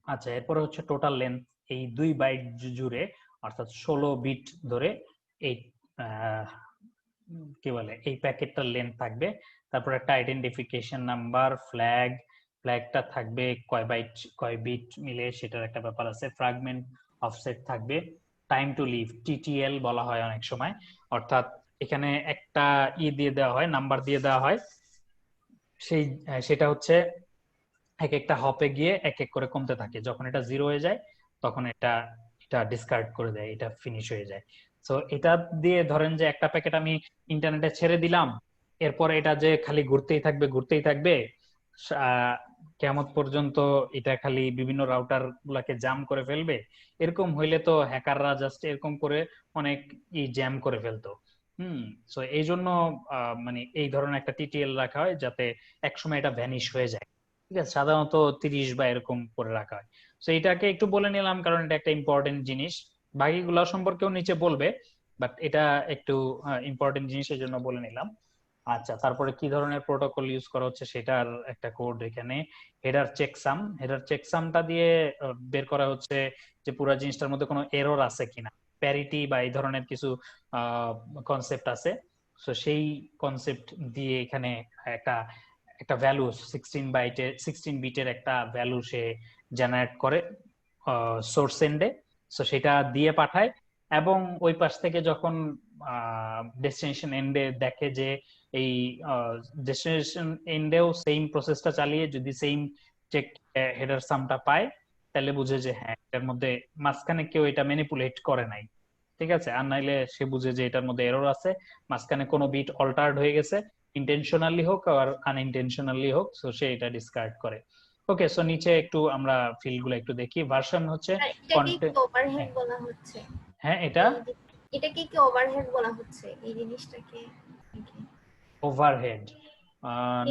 A: আচ্ছা, এরপরে হচ্ছে টোটাল লেন্থ। এই 2 বাইট জুড়ে অর্থাৎ 16 বিট ধরে এই কি বলে এই প্যাকেটটার লেন্থ থাকবে। তারপর একটা আইডেন্টিফিকেশন নাম্বার, ফ্ল্যাগটা থাকবে কয় বাইট কয় বিট মিলে সেটার একটা ব্যাপার আছে। ফ্র্যাগমেন্ট অফসেট থাকবে। টাইম টু লিভ TTL বলা হয় অনেক সময়, অর্থাৎ এখানে একটা দিয়ে দেওয়া হয়, নাম্বার দিয়ে দেওয়া হয়, সেটা হচ্ছে এক একটা হপে গিয়ে এক এক করে কমতে থাকে। যখন এটা 0 হয়ে যায় তখন এটা ডিসকার্ড করে দেয়, এটা ফিনিশ হয়ে যায়। সো এটা দিয়ে ধরেন যে একটা প্যাকেট আমি ইন্টারনেটে ছেড়ে দিলাম, এরপর এটা যে খালি ঘুরতেই থাকবে কিয়ামত পর্যন্ত, এটা খালি বিভিন্ন রাউটার গুলাকে জাম করে ফেলবে, এরকম হইলে তো হ্যাকাররা জাস্ট এরকম করে অনেক জ্যাম করে ফেলতো। সো এই জন্য মানে এই ধরনের একটা TTL রাখা হয় যাতে একসময় এটা ভ্যানিশ হয়ে যায়। ঠিক আছে, সাধারণত 30 বা এরকম করে রাখা হয়। তো এটাকে একটু বলে নিলাম কারণ এটা একটা ইম্পর্টেন্ট জিনিস। বাকিগুলো সম্পর্কেও নিচে বলবে, বাট এটা একটু ইম্পর্টেন্ট জিনিস, এই জন্য বলে নিলাম। আচ্ছা, তারপরে কি ধরনের প্রোটোকল ইউজ করা হচ্ছে সেটার একটা কোড এখানে। হেডার চেকসামটা দিয়ে বের করা হচ্ছে যে পুরো জিনিসটার মধ্যে কোনো এরর আছে কিনা, প্যারিটি বা এই ধরনের কিছু কনসেপ্ট আছে। তো সেই কনসেপ্ট দিয়ে এখানে একটা ভ্যালু 16 বিটের একটা ভ্যালু সে জেনারেট করে সোর্স এন্ডে। সো সেটা দিয়ে পাঠায় এবং ওই পাশ থেকে যখন ডেস্টিনেশন এন্ডে দেখে যে এই ডেস্টিনেশন এন্ডেও সেম প্রসেসটা চালিয়ে যদি সেম চেক হেডার সামটা পায় তাহলে বুঝে যে হ্যাঁ এটার মধ্যে মাঝখানে কেউ এটা ম্যানিপুলেট করে নাই। ঠিক আছে, আর নাইলে সে বুঝে যে এটার মধ্যে এরর আছে, মাঝখানে কোনো বিট অল্টার্ড হয়ে গেছে, ইন্টেনশনালি হোক আর আনইনটেনশনালি হোক, সো সে এটা ডিসকার্ড করে। ওকে, সো নিচে একটু আমরা ফিল্ড গুলো একটু দেখি। ভার্সন হচ্ছে
B: কন্টেন্ট ওভারহেড বলা হচ্ছে।
A: হ্যাঁ,
B: এটাকে কি ওভারহেড বলা হচ্ছে? এই জিনিসটাকে
A: ওভারহেড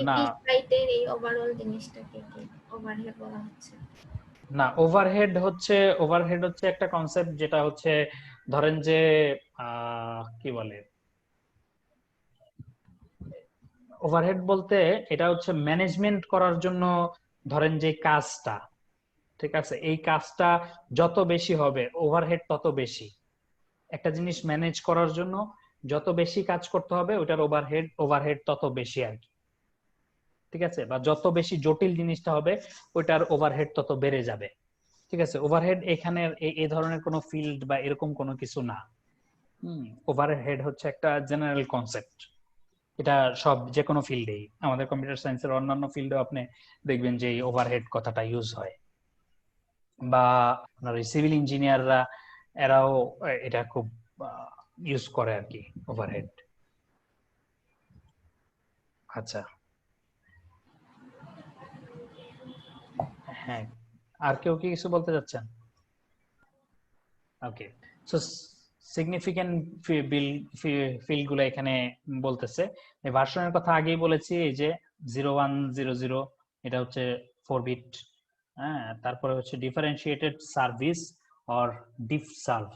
A: না,
B: 20 বাইটের এই ওভারঅল জিনিসটাকে কি ওভারহেড বলা হচ্ছে?
A: না, ওভারহেড হচ্ছে একটা কনসেপ্ট যেটা হচ্ছে ধরেন যে কি বলে ওভারহেড বলতে এটা হচ্ছে ম্যানেজমেন্ট করার জন্য ধরেন যে কাজটা, ঠিক আছে, এই কাজটা যত বেশি হবে ওভারহেড তত বেশি। একটা জিনিস ম্যানেজ করার জন্য যত বেশি কাজ করতে হবে ওটার ওভারহেড তত বেশি আর কি। ঠিক আছে, বা যত বেশি জটিল জিনিসটা হবে ওইটার ওভারহেড তত বেড়ে যাবে। ঠিক আছে, ওভারহেড এখানে এই ধরনের কোনো ফিল্ড বা এরকম কোনো কিছু না। ওভারহেড হচ্ছে একটা জেনারেল কনসেপ্ট, এটা সব যে কোনো ফিল্ডেই, আমাদের কম্পিউটার সায়েন্সের অন্যান্য ফিল্ডেও আপনি দেখবেন যে এই ওভারহেড কথাটা ইউজ হয়, বা আপনার সিভিল ইঞ্জিনিয়াররা এরাও এটা খুব ইউজ করে আর কি, ওভারহেড। আচ্ছা, হ্যাঁ, আর কেউ কি কিছু বলতে চাচ্ছেন? ওকে, সো সিগনিফিকেন্ট ফিল্ড গুলো এখানে বলতেছে। এই ভার্সনের কথা আগেই বলেছি, এই যে 0100 এটা হচ্ছে 4 বিট। হ্যাঁ, তারপরে হচ্ছে differentiated service or diffserv,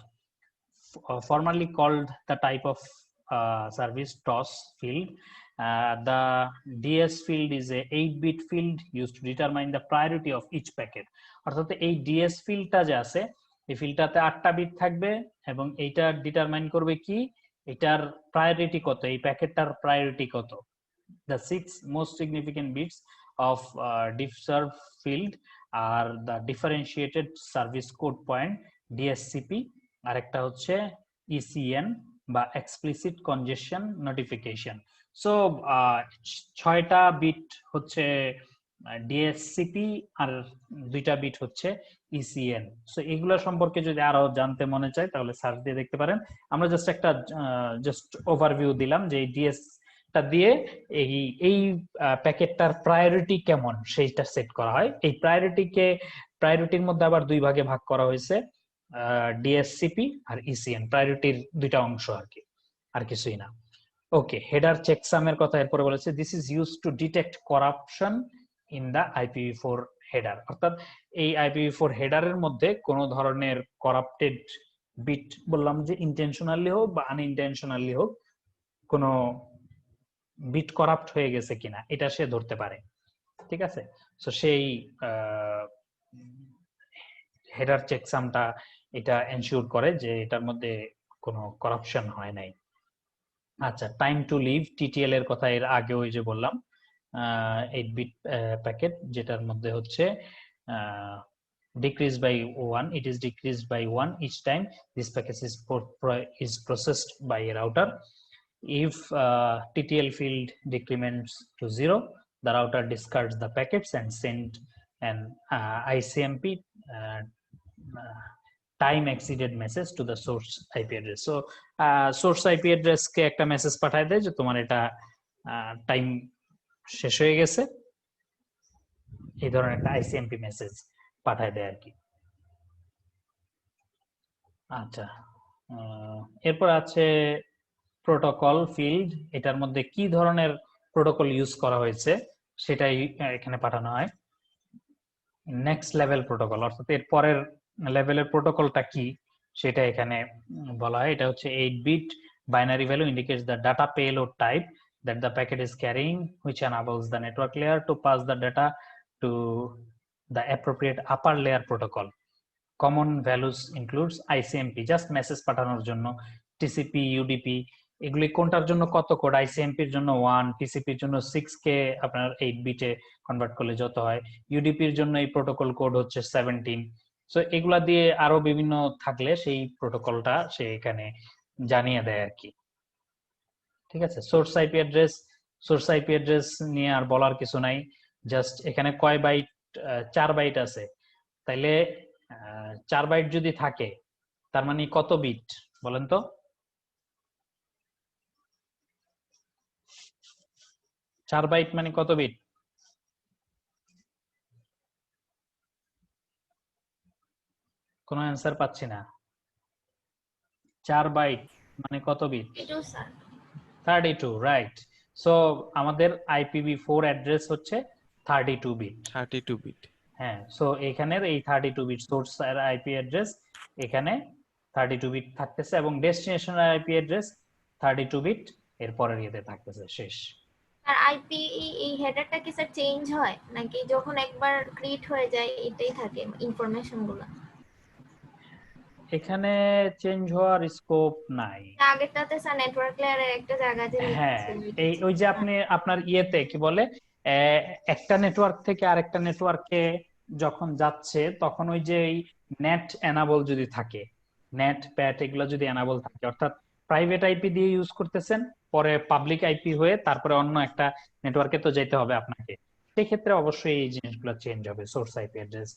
A: formerly called the type of service toss field. The DS field is a 8-bit field used to determine the priority of each packet. অর্থাৎ এই DS ফিল্ডটা যে আছে এই ফিল্ডটাতে 8টা বিট থাকবে এবং এইটা ডিটারমাইন করবে কি এটার প্রায়োরিটি কত, এই প্যাকেটটার প্রায়োরিটি কত। The 6 most significant bits of diffserv field are the differentiated service code point DSCP, আর একটা হচ্ছে ECN বা explicit congestion notification. So 6টা বিট হচ্ছে ডিএসসিপি আর 2টা বিট হচ্ছে ইসিএন। সো এগুলো সম্পর্কে যদি আরো জানতে মনে চায় তাহলে সার্চ দিয়ে দেখতে পারেন। আমরা জাস্ট একটা ওভারভিউ দিলাম যে ডিএস টা দিয়ে এই প্যাকেটটার প্রায়োরিটি কেমন সেইটা সেট করা হয়। এই প্রায়োরিটির মধ্যে আবার 2 ভাগে ভাগ করা হয়েছে, ডিএসসিপি আর ইসিএন, প্রায়োরিটির 2টা অংশ আর কি, আর কিছুই না। ওকে, হেডার চেকসামের কথা এরপরে বলেছে, this is used to detect corruption in the IPv4 header. অর্থাৎ এই IPv4 হেডারের মধ্যে কোনো ধরনের করাপ্টেড বিট, বললাম যে ইন্টেনশনালি হোক বা আনইনটেনশনালি হোক, কোনো বিট করাপ্ট হয়ে গেছে কিনা এটা সে ধরতে পারে। ঠিক আছে, সো সেই হেডার চেকসামটা এটা এনশিওর করে যে এটার মধ্যে কোনো করাপশন হয় নাই। আচ্ছা, টাইম টু লিভ TTL এর কথা এর আগে ওই যে বললাম 8-bit প্যাকেট, যেটার মধ্যে হচ্ছে decreased by 1, it is decreased by 1 each time this packet is processed by a router. If TTL field decrements to 0, the router discards the packets and send an ICMP time exceeded message to the source IP address. So source IP address কে একটা message পাঠায় দেয় যে তোমার এটা time শেষ হয়ে গেছে, এই ধরনের একটা ICMP মেসেজ পাঠায় দেয় আর কি। আচ্ছা, এরপর আছে প্রোটোকল ফিল্ড, এটার মধ্যে কি ধরনের প্রোটোকল ইউজ করা হয়েছে সেটাই এখানে পাঠানো হয়। নেক্সট লেভেল প্রোটোকল, অর্থাৎ এর পরের লেভেলের প্রোটোকলটা কি সেটা এখানে বলা হয়। এটা হচ্ছে 8-bit binary value indicates the data payload type that the packet is carrying, which enables the network layer to pass the data to the appropriate upper layer protocol. Common values includes ICMP, just message পাঠানোর জন্য, TCP, UDP, এগুলি কোনটার জন্য কত code, ICMP এর জন্য 1, TCP এর জন্য 6 কে আপনার 8 বিটে কনভার্ট করলে যত হয়, UDP এর জন্য এই প্রোটোকল কোড হচ্ছে 17। সো এগুলা দিয়ে আরো বিভিন্ন থাকলে সেই প্রোটোকলটা সে এখানে জানিয়ে দেয় আর কি। ঠিক আছে, সোর্স আইপি অ্যাড্রেস নিয়ে আর বলার কিছু নাই, জাস্ট এখানে কয় বাইট, 4 বাইট আছে, তাইলে 4 বাইট যদি থাকে তার মানে কত বিট বলেন তো? 4 বাইট মানে কত বিট? কোনো অ্যান্সার পাচ্ছি না। 4 বাইট মানে কত বিট? 32, রাইট। সো আমাদের IPv4 অ্যাড্রেস হচ্ছে 32 বিট।
C: 32 বিট,
A: হ্যাঁ। সো এখানের এই 32 বিট সোর্স আর আইপি অ্যাড্রেস এখানে 32 বিট থাকতেছে এবং ডেস্টিনেশন আইপি অ্যাড্রেস 32 বিট এর পরের ইয়েতে থাকতেছে, শেষ।
B: আর আইপি এই হেডারটা কি স্যার চেঞ্জ হয় নাকি যখন একবার ক্রিয়েট হয়ে যায় এটাই থাকে ইনফরমেশনগুলো?
A: এখানে চেঞ্জ হওয়ার স্কোপ নাই।
B: আগেরটাতে স্যার নেটওয়ার্ক লেয়ারের একটা জায়গা যে
A: হ্যাঁ, এই ওই যে আপনি আপনার ইয়েতে কি বলে একটা নেটওয়ার্ক থেকে আরেকটা নেটওয়ার্কে যখন যাচ্ছে তখন ওই যে এই নেট এনাবল যদি থাকে, নেট প্যাট এগুলো যদি এনাবল থাকে, অর্থাৎ প্রাইভেট আইপি দিয়ে ইউজ করতেছেন, পরে পাবলিক আইপি হয়ে তারপরে অন্য একটা নেটওয়ার্কে তো যেতে হবে আপনাকে, সেই ক্ষেত্রে অবশ্যই এই জিনিসগুলো চেঞ্জ হবে। Source IP address,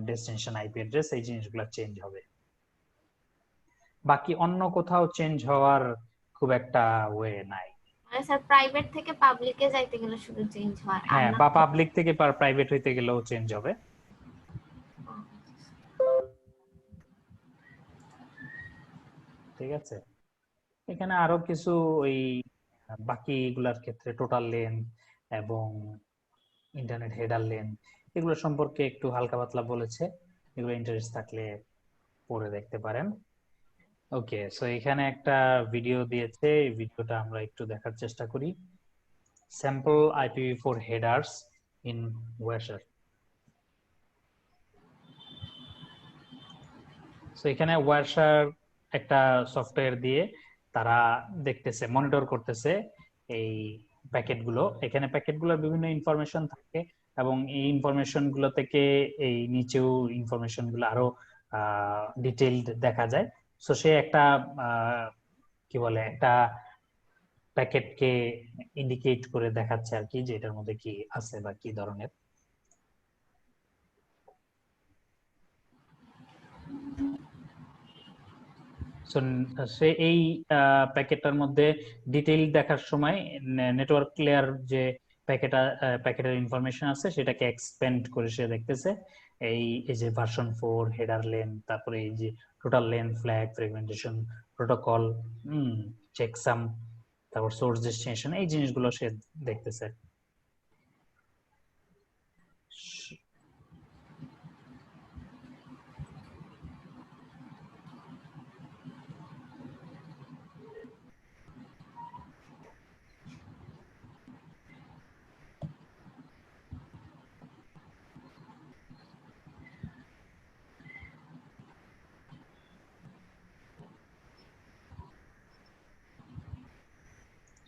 A: destination IP address, এই জিনিসগুলো চেঞ্জ হবে। বাকি অন্য কোথাও চেঞ্জ হওয়ার খুব একটা ওয়ে নাই।
B: মানে স্যার প্রাইভেট থেকে পাবলিকে যাইতে গেলে শুধু চেঞ্জ হয়?
A: হ্যাঁ, বা পাবলিক থেকে প্রাইভেট হইতে গেলেও চেঞ্জ হবে। ঠিক আছে, এখানে আরো কিছু ওই বাকি এগুলার ক্ষেত্রে টোটাল লেন্থ এবং ইন্টারনেট হেডার লেন্থ এগুলো সম্পর্কে একটু হালকা পাতলা বলেছে, এগুলো ইন্টারেস্ট থাকলে পড়ে দেখতে পারেন। ওকে, সো এখানে একটা ভিডিও দিয়েছে, এই ভিডিওটা আমরা একটু দেখার চেষ্টা করি। Sample IPv4 headers in washer. So এখানে ওয়াশার একটা সফটওয়্যার দিয়ে তারা দেখতেছে, মনিটর করতেছে এই প্যাকেটগুলো। এখানে প্যাকেটগুলোর বিভিন্ন ইনফরমেশন থাকে এবং এই ইনফরমেশন গুলো থেকে এই নিচেও ইনফরমেশন গুলো আরো ডিটেইলড দেখা যায়। সো সে একটা কি বলে, একটা প্যাকেটকে ইন্ডিকেট করে দেখাচ্ছে আর কি, যে এটার মধ্যে কি আছে বা কি ধরনের। সে এই প্যাকেটটার মধ্যে ডিটেইল দেখার সময় নেটওয়ার্ক লেয়ার যে প্যাকেটের ইনফরমেশন আছে সেটাকে এক্সপেন্ড করে সে দেখতেছে এই যে ভার্সন 4, হেডার লেন, তারপরে এই যে total lane, flag, ফ্রেগমেন্টেশন, protocol, checksum, তারপর সোর্স ডেস্টিনেশন, এই জিনিসগুলো সে দেখতেছে।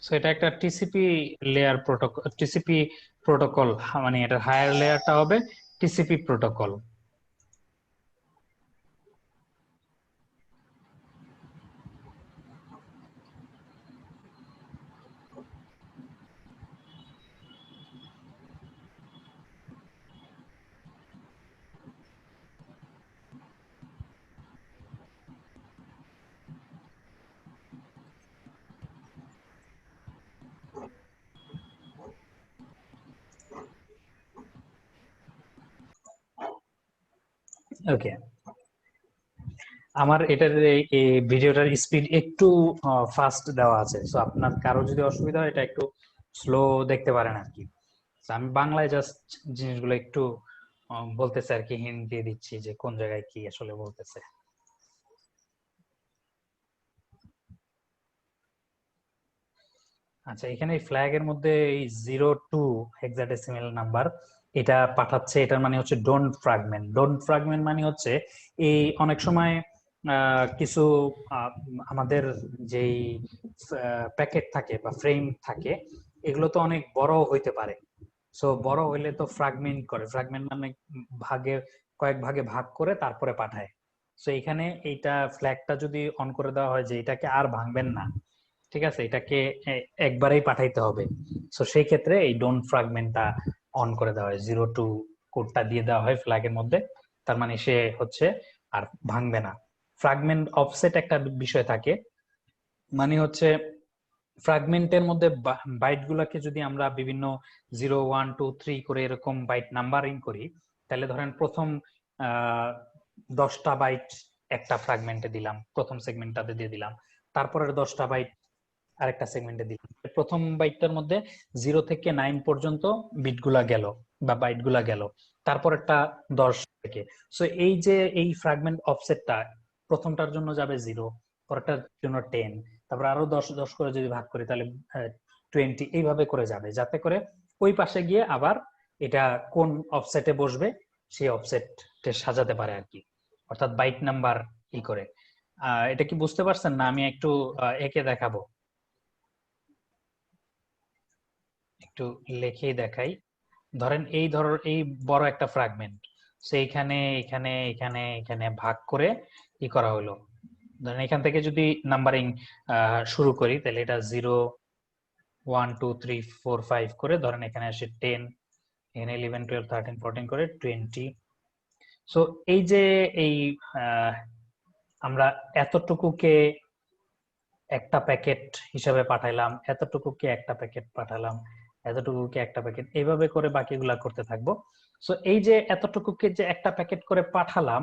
A: সো এটা একটা TCP layer protocol, TCP protocol, মানে এটা হায়ার লেয়ারটা হবে টিসিপি প্রোটোকল। ওকে, আমার এটার এই ভিডিওটার স্পিড একটু ফাস্ট দেওয়া আছে, সো আপনার কারো যদি অসুবিধা হয় এটা একটু স্লো দেখতে পারেন আর কি। আমি বাংলায় জাস্ট জিনিসগুলো একটু বলতেছে আর কি, হিন্ট দিয়ে দিচ্ছি যে কোন জায়গায় কি আসলে বলতেছে। আচ্ছা, এখানে ফ্ল্যাগ এর মধ্যে এই 02 হেক্সাডেসিমাল নাম্বার এটা পাঠাচ্ছে, এটার মানে হচ্ছে ডোন্ট ফ্র্যাগমেন্ট। ডোন্ট ফ্র্যাগমেন্ট মানে হচ্ছে এই অনেক সময় কিছু আমাদের যেই প্যাকেট থাকে বা ফ্রেম থাকে এগুলো তো অনেক বড় হইতে পারে। সো বড় হইলে তো ফ্র্যাগমেন্ট করে, ফ্র্যাগমেন্ট মানে ভাগে, কয়েক ভাগে ভাগ করে তারপরে পাঠায়। সো এখানে এইটা ফ্ল্যাগটা যদি অন করে দেওয়া হয় যে এটাকে আর ভাঙবেন না, ঠিক আছে, এটাকে একবারেই পাঠাইতে হবে, সো সেই ক্ষেত্রে এই ডোন্ট ফ্র্যাগমেন্টটা অন করে দেওয়া হয়, 02 কোডটা দিয়ে দেওয়া হয় ফ্ল্যাগের মধ্যে। তার মানে সে হচ্ছে আর ভাঙবে না। ফ্র্যাগমেন্ট অফসেট একটা বিষয় থাকে, মানে হচ্ছে ফ্র্যাগমেন্টের মধ্যে বাইট গুলাকে যদি আমরা বিভিন্ন 0, 1, 2, 3 করে এরকম বাইট নাম্বারিং করি, তাহলে ধরেন প্রথম 10টা বাইট একটা ফ্র্যাগমেন্টে দিলাম, প্রথম সেগমেন্টটাতে দিয়ে দিলাম, তারপরের 10টা বাইট আরেকটা সেগমেন্টে দিলাম। প্রথম বাইটটার মধ্যে 0 থেকে 9 পর্যন্ত বিটগুলা গেল বা বাইটগুলা গেল, তারপরেরটা 10 থেকে। সো এই যে এই ফ্র্যাগমেন্ট অফসেটটা প্রথমটার জন্য যাবে 0, পরেরটার জন্য 10, তারপর আরো 10 10 করে যদি ভাগ করি তাহলে 20, এইভাবে করে যাবে, যাতে করে ওই পাশে গিয়ে আবার এটা কোন অফসেটে বসবে সেই অফসেটে সাজাতে পারে আর কি, অর্থাৎ বাইট নাম্বার ই করে। এটা কি বুঝতে পারছেন না? আমি একটু একে দেখাবো, একটু লিখেই দেখাই। ধরেন এই বড় একটা ফ্র্যাগমেন্ট, সেইখানে এখানে এখানে এখানে ভাগ করে ই করা হলো। ধরেন এখান থেকে যদি নাম্বারিং শুরু করি তাহলে এটা 0, 1, 2, 3, 4, 5 করে, ধরেন এখানে আসে 10, এখানে 11, 12, 13, 14 করে 20। সো এই যে এই আমরা এতটুকুকে একটা প্যাকেট হিসাবে পাঠাইলাম, এতটুকুকে একটা প্যাকেট পাঠালাম, এতটুকুকে একটা প্যাকেট, এইভাবে করে বাকিগুলা করতে থাকবো। সো এই যে এতটুকুকে যে একটা প্যাকেট করে পাঠালাম,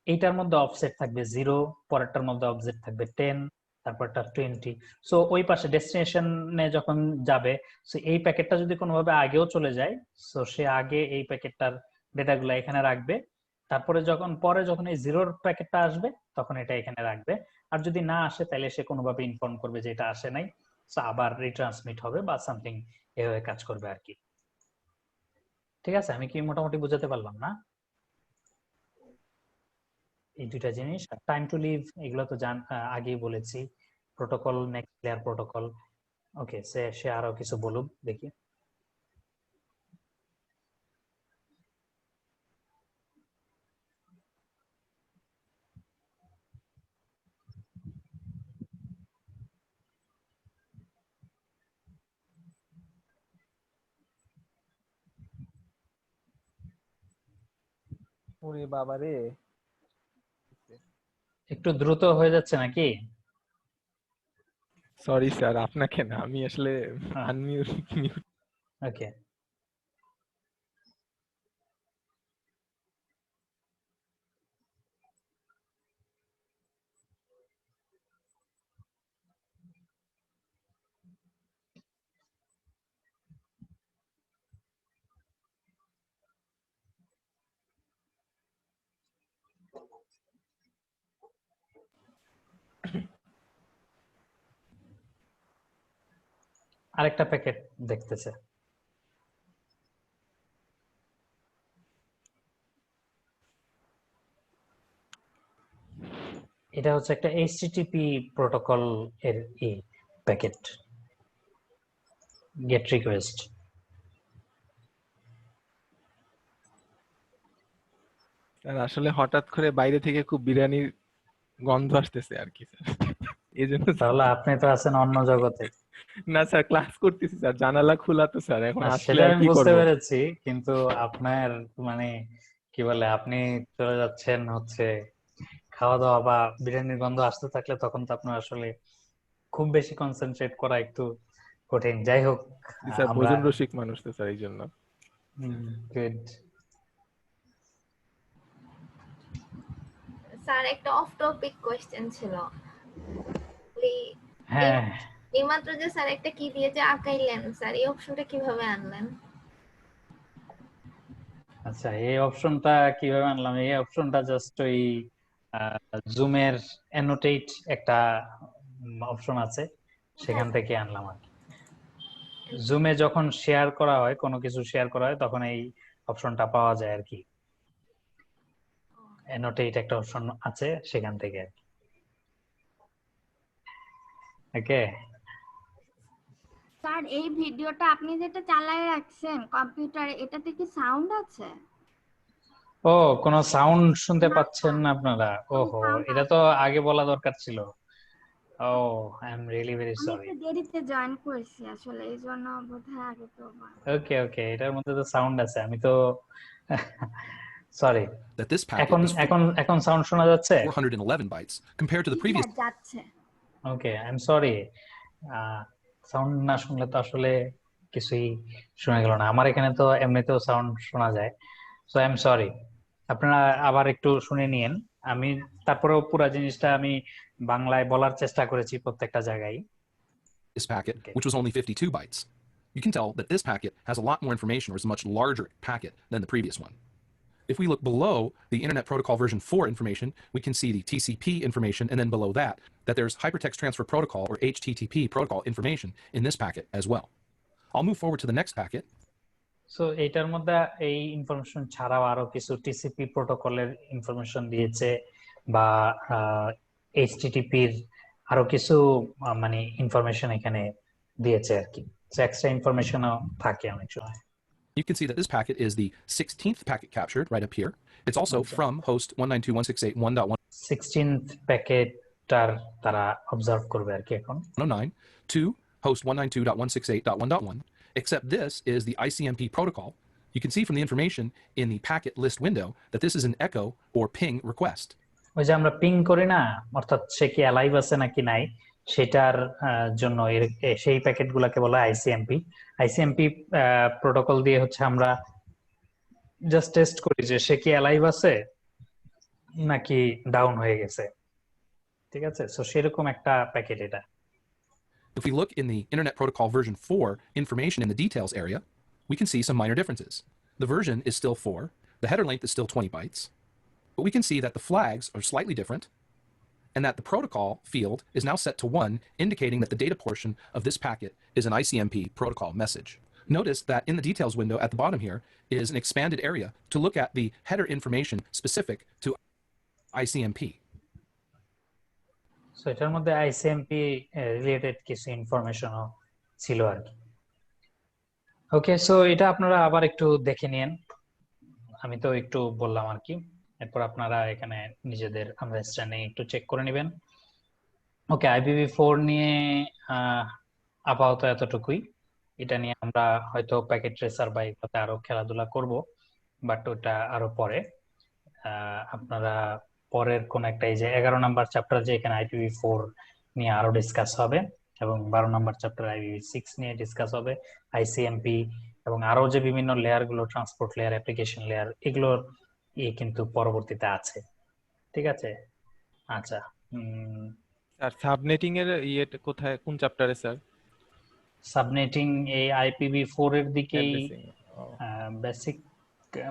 A: এইটার মধ্যে অফসেট থাকবে 0, পরেরটার মধ্যে অফসেট থাকবে 10, তারপরটা 20। সো ওই পাশে ডেস্টিনেশনে যখন যাবে, সো এই প্যাকেটটা যদি কোনোভাবে আগেও চলে যায়, সো সে আগে এই প্যাকেটটার ডেটাগুলো এখানে রাখবে, তারপরে যখন এই জিরোর প্যাকেটটা আসবে তখন এটা এখানে রাখবে, আর যদি না আসে তাহলে সে কোনোভাবে ইনফর্ম করবে যে এটা আসে নাই, সো আবার রিট্রান্সমিট হবে বা সামথিং এভাবে কাজ করবে আর কি। ঠিক আছে, আমি কি মোটামুটি বুঝাতে পারলাম না? এই দুইটা জিনিস, টাইম টু লিভ এগুলো তো আগেই বলেছি, প্রোটোকল নেক্সট লেয়ার প্রোটোকল। ওকে, সে আরো কিছু বলুক দেখি।
C: ওরে বাবা রে,
A: একটু দ্রুত হয়ে যাচ্ছে নাকি?
C: সরি স্যার, আপনাকে না, আমি আসলে
A: হ্যাঁ।
C: আনমিউট
A: ওকে, আরেকটা প্যাকেট দেখতেছে। এটা হচ্ছে একটা এইচটিটিপি প্রোটোকল এর প্যাকেট, গেট রিকোয়েস্ট।
C: স্যার আসলে হঠাৎ করে বাইরে থেকে খুব বিরিয়ানির গন্ধ আসতেছে আর কি স্যার, এই জন্য
A: তাহলে আপনি তো আছেন অন্য জগতে।
C: না স্যার, ক্লাস করতেছি স্যার, জানালা খোলা তো স্যার, এখন
A: না,
C: আসলে
A: সেটা
C: আর
A: আমি
C: কি
A: বুঝতে
C: করব।
A: পেরেছি, কিন্তু আপনার মানে কি বলে, আপনি চলে যাচ্ছেন হচ্ছে খাওয়া দাওয়া বা বিরিয়ানির গন্ধ আসতে থাকলে তখন তো আপনার আসলে খুব বেশি কনসেন্ট্রেট করা একটু কঠিন। যাই হোক,
C: স্যার
A: আমরা
C: ভোজন রসিক মানুষ তো স্যার, এই জন্য।
A: গুড।
B: স্যার একটা অফ টপিক কোশ্চেন ছিল।
A: হ্যাঁ,
B: এইমাত্র যে স্যার একটা কি দিয়ে যে আঁকাইলেন, স্যার এই অপশনটা কিভাবে আনলেন?
A: আচ্ছা, এই অপশনটা কিভাবে আনলাম? এই অপশনটা জাস্ট ওই জুমের অ্যানোটেট একটা অপশন আছে, সেখান
B: হ্যাঁ,
A: থেকে আনলাম আর কি। জুমে যখন শেয়ার করা হয়, কোনো কিছু শেয়ার করা হয়, তখন এই অপশনটা পাওয়া যায় আর কি। অ্যানোটেট একটা অপশন আছে সেখান থেকে আর কি। ওকে,
D: স্যার এই ভিডিওটা আপনি যেটা চালায় রাখছেন কম্পিউটারে, এটাতে কি সাউন্ড আছে?
A: ও, কোনো সাউন্ড শুনতে
D: না,
A: পাচ্ছেন না আপনারা?
D: কোনো
A: ওহো,
D: সাউন্ড
A: এটা তো আগে বলা দরকার ছিল। ও, আই এম রিয়েলি ভেরি
D: আমি
A: সরি।
D: একটু দেরিতে জয়েন করছি আসলে, এই জন্য বোধহয় আগে তো
A: ওকে ওকে, এটার মধ্যে তো সাউন্ড আছে, আমি তো সরি।
E: that this packet
A: এখন
E: is
A: এখন এখন সাউন্ড শোনা যাচ্ছে?
E: 411 bytes compared to the previous.
D: যাচ্ছে।
A: ওকে, আই এম সরি। সাউন্ড না শুনলে তো আসলে কিছুই শোনা গেল না। আমার এখানে তো এমনিতেও সাউন্ড শোনা যায়, সো আই এম সরি। আপনারা আবার একটু শুনে নিয়েন। আমি তারপরেও পুরো জিনিসটা আমি বাংলায় বলার চেষ্টা করেছি প্রত্যেকটা জায়গায়।
E: This packet,
A: Okay.
E: which was only 52 bytes. You can tell that this packet has a lot more information, or is a much larger packet than the previous one. If we look below the Internet Protocol version 4 information, we can see the TCP information, and then below that there's Hypertext Transfer Protocol, or HTTP protocol information in this packet as well. I'll move forward to the next packet.
A: So এটার মধ্যে এই information ছাড়াও আরো কিছু TCP প্রোটোকলের information দিয়েছে, বা এইচটিটিপির আরো কিছু মানে ইনফরমেশন এখানে দিয়েছে আর কি। এক্সট্রা ইনফরমেশনও থাকে অনেক সময়।
E: You can see that this packet is the 16th packet captured right up here. It's also from host 192.168.1.109
A: 16th প্যাকেটটার তারা অবজার্ভ করবে আর কি এখন।
E: to host 192.168.1.1, except this is the ICMP protocol. You can see from the information in the packet list window that this is an echo or ping request.
A: ওই যে আমরা ping করি না, অর্থাৎ সে কি অ্যালাইভ আছে নাকি নাই সেটার জন্য সেই প্যাকেট গুলাকে বলা হয় আইসিএমপি। আইসিএমপি প্রোটোকল দিয়ে হচ্ছে আমরা জাস্ট টেস্ট করি যে সে কি অ্যালাইভ আছে নাকি ডাউন হয়ে গেছে। ঠিক আছে, সো সেরকম একটা প্যাকেট এটা।
E: If we look in the Internet Protocol version 4 information in the details area, we can see some minor differences. The version is still 4, the header length is still 20 bytes, But we can see that the flags are slightly different and that the protocol field is now set to 1, indicating that the data portion of this packet is an ICMP protocol message. Notice that in the details window at the bottom here is an expanded area to look at the header information specific to ICMP.
A: So এটার মধ্যে ICMP related কিছু ইনফরমেশনও ছিল আর কি। ওকে, so এটা আপনারা আবার একটু দেখে নিন, আমি তো একটু বললাম আর কি, এরপর আপনারা এখানে নিজেদের আন্ডারস্ট্যান্ডিং একটু চেক করে নেবেন। ওকে, IPv4 নিয়ে আপাতত এতটুকুই। এটা নিয়ে আমরা হয়তো প্যাকেট ট্রেসার বা এগুলোতে আরো খেলাধুলা করব, বাট ওটা আরো পরে। আপনারা পরের কোন একটা, এই যে 11 নাম্বার চ্যাপ্টার যে এখানে IPv4 নিয়ে আরো ডিসকাস হবে, এবং 12 নাম্বার চ্যাপ্টার IPv6 নিয়ে ডিসকাস হবে, ICMP এবং আরো যে বিভিন্ন লেয়ার গুলো, ট্রান্সপোর্ট লেয়ার, অ্যাপ্লিকেশন লেয়ার, এগুলোর কিন্তু পরবর্তীতে আছে। ঠিক আছে, আচ্ছা।
C: স্যার সাবনেটিং এর ইয়েটা কোথায়, কোন চ্যাপ্টারে স্যার?
A: সাবনেটিং এই IPv4 এর দিকেই,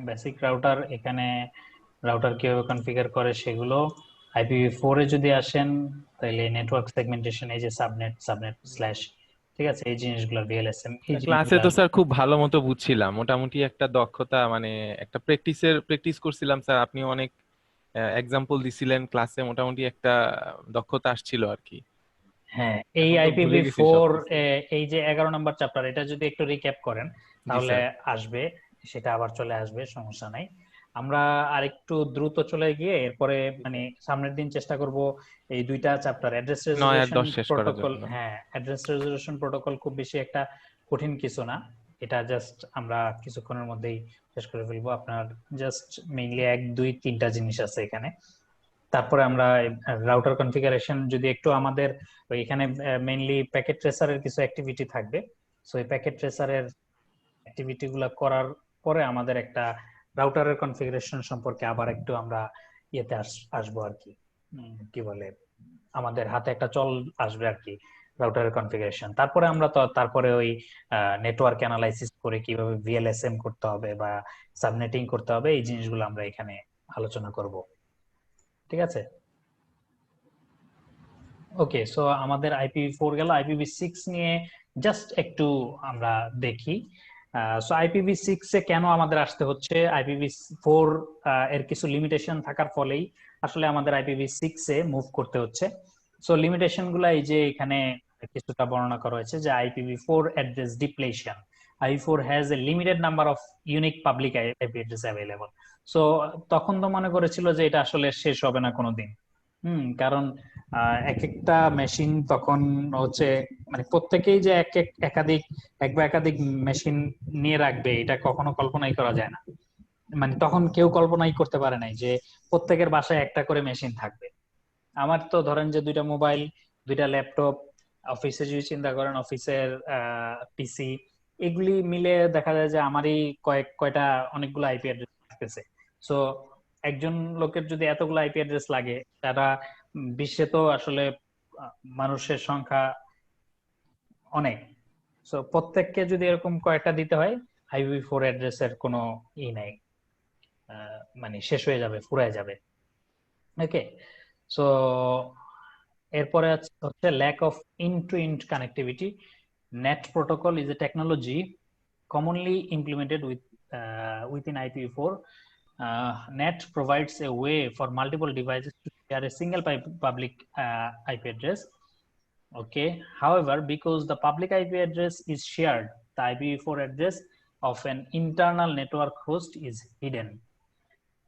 A: বেসিক রাউটার, এখানে রাউটার কিভাবে কনফিগার করে সেগুলো। IPv4 এ যদি আসেন তাহলে নেটওয়ার্ক সেগমেন্টেশন, এই যে সাবনেট স্ল্যাশ, ঠিক আছে, এই জিনিসগুলো VLSM।
C: ক্লাসে তো স্যার খুব ভালো মতো বুঝছিলাম, মোটামুটি একটা দক্ষতা, মানে একটা প্র্যাকটিস করছিলাম স্যার, আপনি অনেক এক্সাম্পল দিছিলেন ক্লাসে, মোটামুটি একটা দক্ষতা আসছিল আর কি।
A: হ্যাঁ, এই IPv4 এই যে 11 নাম্বার চ্যাপ্টার, এটা যদি একটু রিক্যাপ করেন তাহলে আসবে, সেটা আবার চলে আসবে, সমস্যা নাই। আমরা আরেকটু দ্রুত চলে গিয়ে এরপরে মানে সামনের দিন চেষ্টা করব এই দুইটা চ্যাপ্টার, অ্যাড্রেস রেজলিউশন প্রটোকল। হ্যাঁ, অ্যাড্রেস রেজলিউশন প্রটোকল খুব বেশি একটা কঠিন কিছু না, এটা জাস্ট আমরা কিছুক্ষণের মধ্যেই শেষ করে ফেলবো। আপনার জাস্ট মেইনলি 1, 2, 3টা জিনিস আছে এখানে। তারপরে আমরা রাউটার কনফিগারেশন, যদি একটু আমাদের এখানে মেইনলি প্যাকেট ট্রেসারের কিছু অ্যাক্টিভিটি থাকবে, সো এই প্যাকেট ট্রেসারের অ্যাক্টিভিটি গুলো করার পরে আমাদের একটা রাউটারের কনফিগারেশন সম্পর্কে আবার একটু আমরা ইয়েতে আসবো আর কি, কি বলে, আমাদের হাতে একটা চল আসবে আর কি রাউটারের কনফিগারেশন। তারপরে আমরা তারপরে ওই নেটওয়ার্ক অ্যানালাইসিস করে কিভাবে VLSM করতে হবে বা সাবনেটিং করতে হবে, এই জিনিসগুলো আমরা এখানে আলোচনা করব। ঠিক আছে, ওকে। সো আমাদের IPv4 গেল, IPv6 নিয়ে জাস্ট একটু আমরা দেখি। সো IPv6 এ কেন আমাদের আসতে হচ্ছে, IPv4 এর কিছু লিমিটেশন থাকার ফলেই আসলে আমাদের IPv6 এ মুভ করতে হচ্ছে। সো লিমিটেশন গুলা এই যে এখানে কিছুটা বর্ণনা করা হয়েছে, যে IPv4 address depletion, IPv4 has a limited number of unique public IP address available. So তখন তো মনে করেছিল যে এটা আসলে শেষ হবে না কোনোদিন, কারণ এক একটা মেশিন তখন হচ্ছে মানে প্রত্যেকেই যে একাধিক মেশিন নিয়ে রাখবে, এটা কখনো কল্পনাই করা যায় না। মানে তখন কেউ কল্পনাই করতে পারে নাই যে প্রত্যেকের বাসায় একটা করে মেশিন থাকবে। আমার তো ধরেন যে 2টা মোবাইল, 2টা ল্যাপটপ, অফিসে যদি চিন্তা করেন অফিসের পিসি, এগুলি মিলে দেখা যায় যে আমারই কয়টা অনেকগুলো আইপি অ্যাড্রেস থাকতেছে। সো একজন লোকের যদি এতগুলো আইপি অ্যাড্রেস লাগে, তারা বিশ্বে তো আসলে মানুষের সংখ্যা অনেক, সো প্রত্যেককে যদি এরকম কয়েকটা দিতে হয়, IPv4 অ্যাড্রেসের কোনো নাই, মানে শেষ হয়ে যাবে, ফুরায় যাবে। ওকে, সো এরপরে হচ্ছে lack of end-to-end connectivity. NAT protocol is a technology commonly implemented within IPv4. NAT provides a way for multiple devices to share a single public IP address. Okay, however, because the public IP address is shared, the IPv4 address of an internal network host is hidden.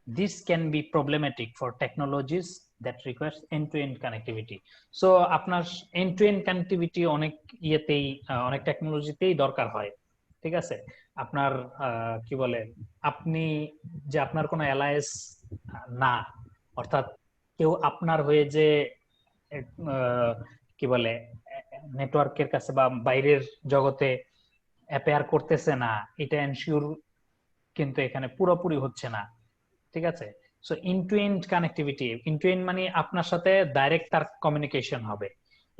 A: This can be problematic for technologies that requires end-to-end connectivity. So আপনার end-to-end connectivity অনেক ইয়েতেই, অনেক টেকনোলজিতেই দরকার হয়। ঠিক আছে, আপনার কি বলে, আপনি যে আপনার কোনো অ্যালায়েন্স না, অর্থাৎ কেউ আপনার হয়ে যে কি বলে নেটওয়ার্কের কাছে বা বাইরের জগতে অ্যাপেয়ার করতেছে না, এটা এনশিওর কিন্তু এখানে পুরোপুরি হচ্ছে না। ঠিক আছে, সো end-to-end কানেক্টিভিটি, end-to-end মানে আপনার সাথে ডাইরেক্ট তার কমিউনিকেশন হবে,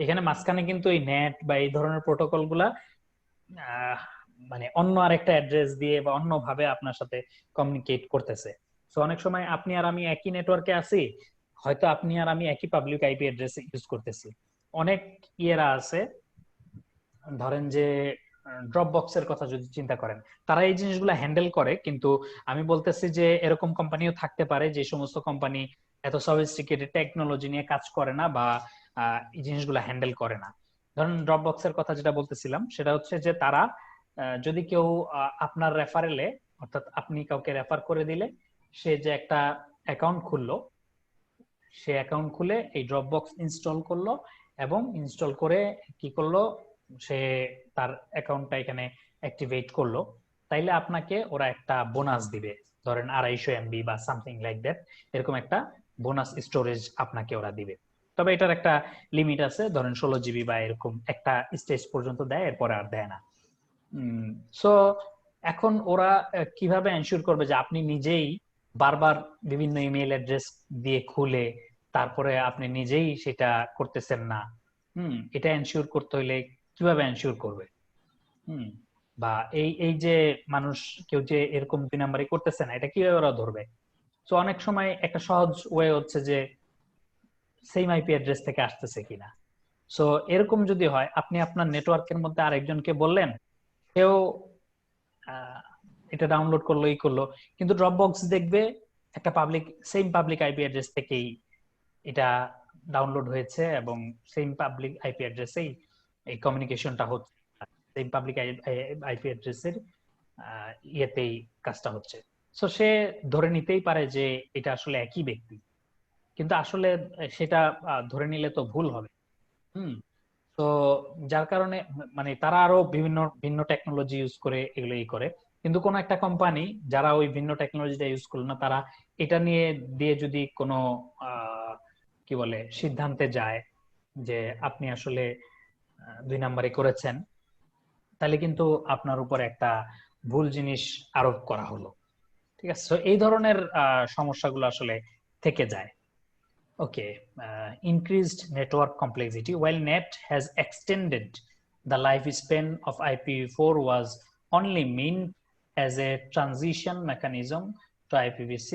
A: এখানে মাঝখানে কিন্তু এই নেট বা এই ধরনের প্রোটোকল গুলা মানে অন্য আরেকটা অ্যাড্রেস দিয়ে বা অন্যভাবে আপনার সাথে কমিউনিকেট করতেছে। সো অনেক সময় আপনি আর আমি একই নেটওয়ার্কে আছি, হয়তো আপনি আর আমি একই পাবলিক আইপি অ্যাড্রেস ইউজ করতেছি। অনেক ইয়েরা আছে, ধরেন যে ড্রপবক্সের কথা যদি চিন্তা করেন, তারা এই জিনিসগুলো হ্যান্ডেল করে, কিন্তু আমি বলতেছি যে এরকম কোম্পানিও থাকতে পারে যে সমস্ত কোম্পানি এত সফিস্টিকেটেড টেকনোলজি নিয়ে কাজ করে না বা এই জিনিসগুলো হ্যান্ডেল করে না। ধরেন ড্রপবক্সের কথা যেটা বলতেছিলাম সেটা হচ্ছে যে তারা যদি কেউ আপনার রেফারেলে, অর্থাৎ আপনি কাউকে রেফার করে দিলে সে যে একটা অ্যাকাউন্ট খুললো, সে অ্যাকাউন্ট খুলে এই ড্রপবক্স ইনস্টল করলো এবং ইনস্টল করে কি করলো, সে তার অ্যাকাউন্টটা এখানে অ্যাক্টিভেট করলো, তাইলে আপনাকে ওরা একটা বোনাস দিবে, ধরেন 250 MB বা সামথিং লাইক দ্যাট, এরকম একটা বোনাস স্টোরেজ আপনাকে ওরা দিবে। তবে এটার একটা লিমিট আছে, ধরেন 16 GB বা এরকম একটা স্টেজ পর্যন্ত দেয়, এরপরে আর দেয় না। সো এখন ওরা কিভাবে এনশিওর করবে যে আপনি নিজেই বারবার বিভিন্ন ইমেল অ্যাড্রেস দিয়ে খুলে তারপরে আপনি নিজেই সেটা করতেছেন না? এটা এনশিওর করতে হইলে কিভাবে এনশিওর করবে? বা এই যে মানুষ কেউ যে এরকম 2 নাম্বারই করতেছে না, এটা কিভাবে ওরা ধরবে? তো অনেক সময় একটা সহজ ওয়ে হচ্ছে যে সেম আইপি অ্যাড্রেস থেকে আসতেছে কিনা। সো এরকম যদি হয়, আপনি আপনার নেটওয়ার্কের মধ্যে আরেকজনকে বললেন, সেও এটা ডাউনলোড করলো, ই করলো, কিন্তু ড্রপবক্স দেখবে একটা সেম পাবলিক আইপি অ্যাড্রেস থেকেই এটা ডাউনলোড হয়েছে এবং সেম পাবলিক আইপি অ্যাড্রেসেই এই কমিউনিকেশনটা হচ্ছে, সেম পাবলিক আইপি অ্যাড্রেসের ইয়েতেই কাজটা হচ্ছে। সো সে ধরে নিতেই পারে যে এটা আসলে একই ব্যক্তি, কিন্তু আসলে সেটা ধরে নিলে তো ভুল হবে। তো যার কারণে মানে তারা আরো বিভিন্ন ভিন্ন টেকনোলজি ইউজ করে এগুলো করে, কিন্তু কোন একটা কোম্পানি যারা ওই ভিন্ন টেকনোলজিটা ইউজ করলো না, তারা এটা নিয়ে দিয়ে যদি কোনো কি বলে সিদ্ধান্তে যায় যে আপনি আসলে 2 নাম্বারই করেছেন, তাহলে কিন্তু আপনার উপর একটা ভুল জিনিস আরোপ করা হলো। ঠিক আছে, তো এই ধরনের সমস্যাগুলো আসলে থেকে যায়। Okay, increased network complexity. While NET has extended the lifespan of IPv4 was only meant as a transition mechanism to IPv6,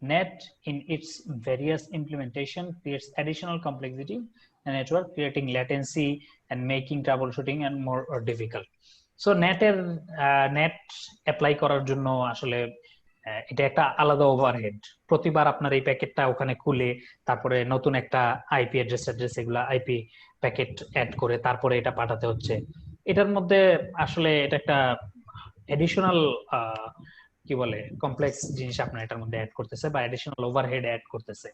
A: NET in its various implementation creates additional complexity in the network, creating latency and making troubleshooting and more difficult. So NET apply করার জন্য আসলে এটা একটা আলাদা overhead. প্রতিবার আপনার এই প্যাকেটটা ওখানে খুলে তারপরে নতুন একটা আইপি অ্যাড্রেস এগুলা আইপি প্যাকেট অ্যাড করে তারপরে এটা পাঠাতে হচ্ছে। এটার মধ্যে আসলে এটা একটা এডিশনাল কি বলে কমপ্লেক্স জিনিস আপনার এটার মধ্যে অ্যাড করতেছে বা এডিশনাল ওভারহেড অ্যাড করতেছে।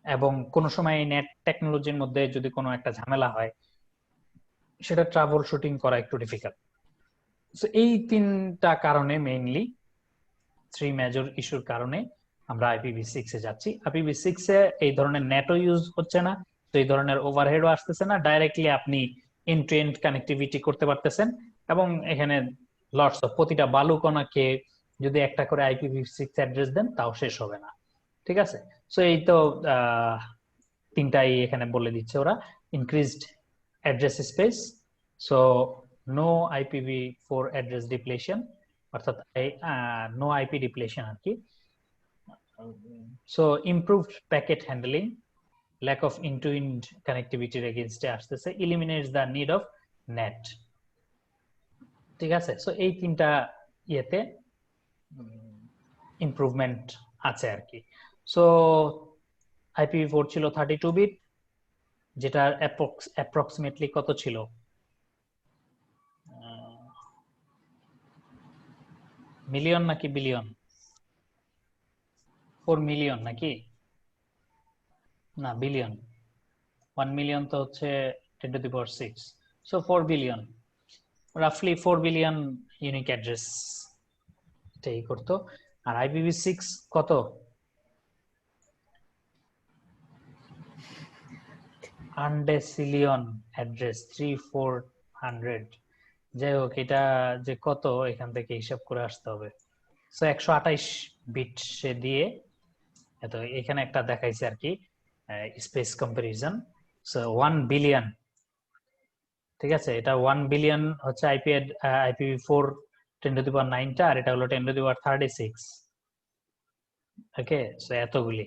A: এবং কোন সময় নেট টেকনোলজির মধ্যে যদি কোনো একটা ঝামেলা হয়, সেটা ট্রাবল শুটিং করা একটু ডিফিকাল্ট। সো এই 3টা কারণে মেইনলি 3 মেজর ইস্যুর কারণে আমরা IPv6 এ যাচ্ছি। IPv6 এ এই ধরনের নেটও ইউজ হচ্ছে না, তো এই ধরনের ওভারহেডও আসতেছে না, ডাইরেক্টলি আপনি এন্ড টু এন্ড কানেক্টিভিটি করতে পারতেছেন এবং এখানে লটস অফ প্রতিটা বালুকণাকে যদি একটা করে IPv6 অ্যাড্রেস দেন তাও শেষ হবে না। ঠিক আছে, সো এই তো 3টাই এখানে বলে দিচ্ছে ওরা। Increased address space, so no IPv4 address depletion, অর্থাৎ নো আইপি ডিপ্লেশন আর কি। So improved packet handling, lack of end to end কানেক্টিভিটির এগেইনস্টে আসতেছে, eliminates the need of NAT. ঠিক আছে, সো এই 3টা ইয়েতে ইমপ্রুভমেন্ট আছে আর কি। সো IPv4 ছিল 32 বিট, যেটা অ্যাপ্রক্সিমেটলি কত ছিল, মিলিয়ন নাকি বিলিয়ন? 4 মিলিয়ন নাকি? না, বিলিয়ন। 1 মিলিয়ন তো হচ্ছে 10 to the power 6, so 4 billion, রাফলি 4 বিলিয়ন ইউনিক অ্যাড্রেস এটাই করতো। আর IPv6 কত? 100 সিলিয়ন অ্যাড্রেস, 3400। যাই হোক, এটা যে কত এখান থেকে হিসাব করে আসতে হবে। সো 128 বিট সে দিয়ে, তো এখানে একটা দেখাইছে আর কি স্পেস কম্পারিজন। সো 1 বিলিয়ন, ঠিক আছে, এটা 1 বিলিয়ন হচ্ছে IPv4 10 to the power 9টা, আর এটা হলো 10 to the power 36। Okay, so এতগুলি।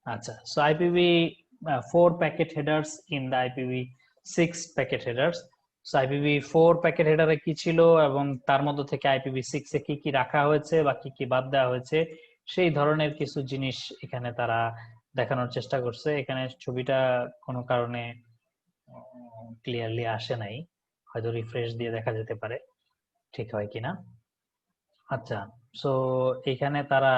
A: আচ্ছা, so IPv4 packet headers in the IPv6 packet headers. So IPv4 packet header এ কি ছিল এবং তার মধ্য থেকে IPv6 এ কি কি রাখা হয়েছে বা কি কি বাদ দেওয়া হয়েছে সেই ধরনের কিছু জিনিস এখানে তারা দেখানোর চেষ্টা করছে। এখানে ছবিটা কোনো কারণে ক্লিয়ারলি আসে নাই, হয়তো রিফ্রেশ দিয়ে দেখা যেতে পারে ঠিক হয় কিনা। আচ্ছা, সো এখানে তারা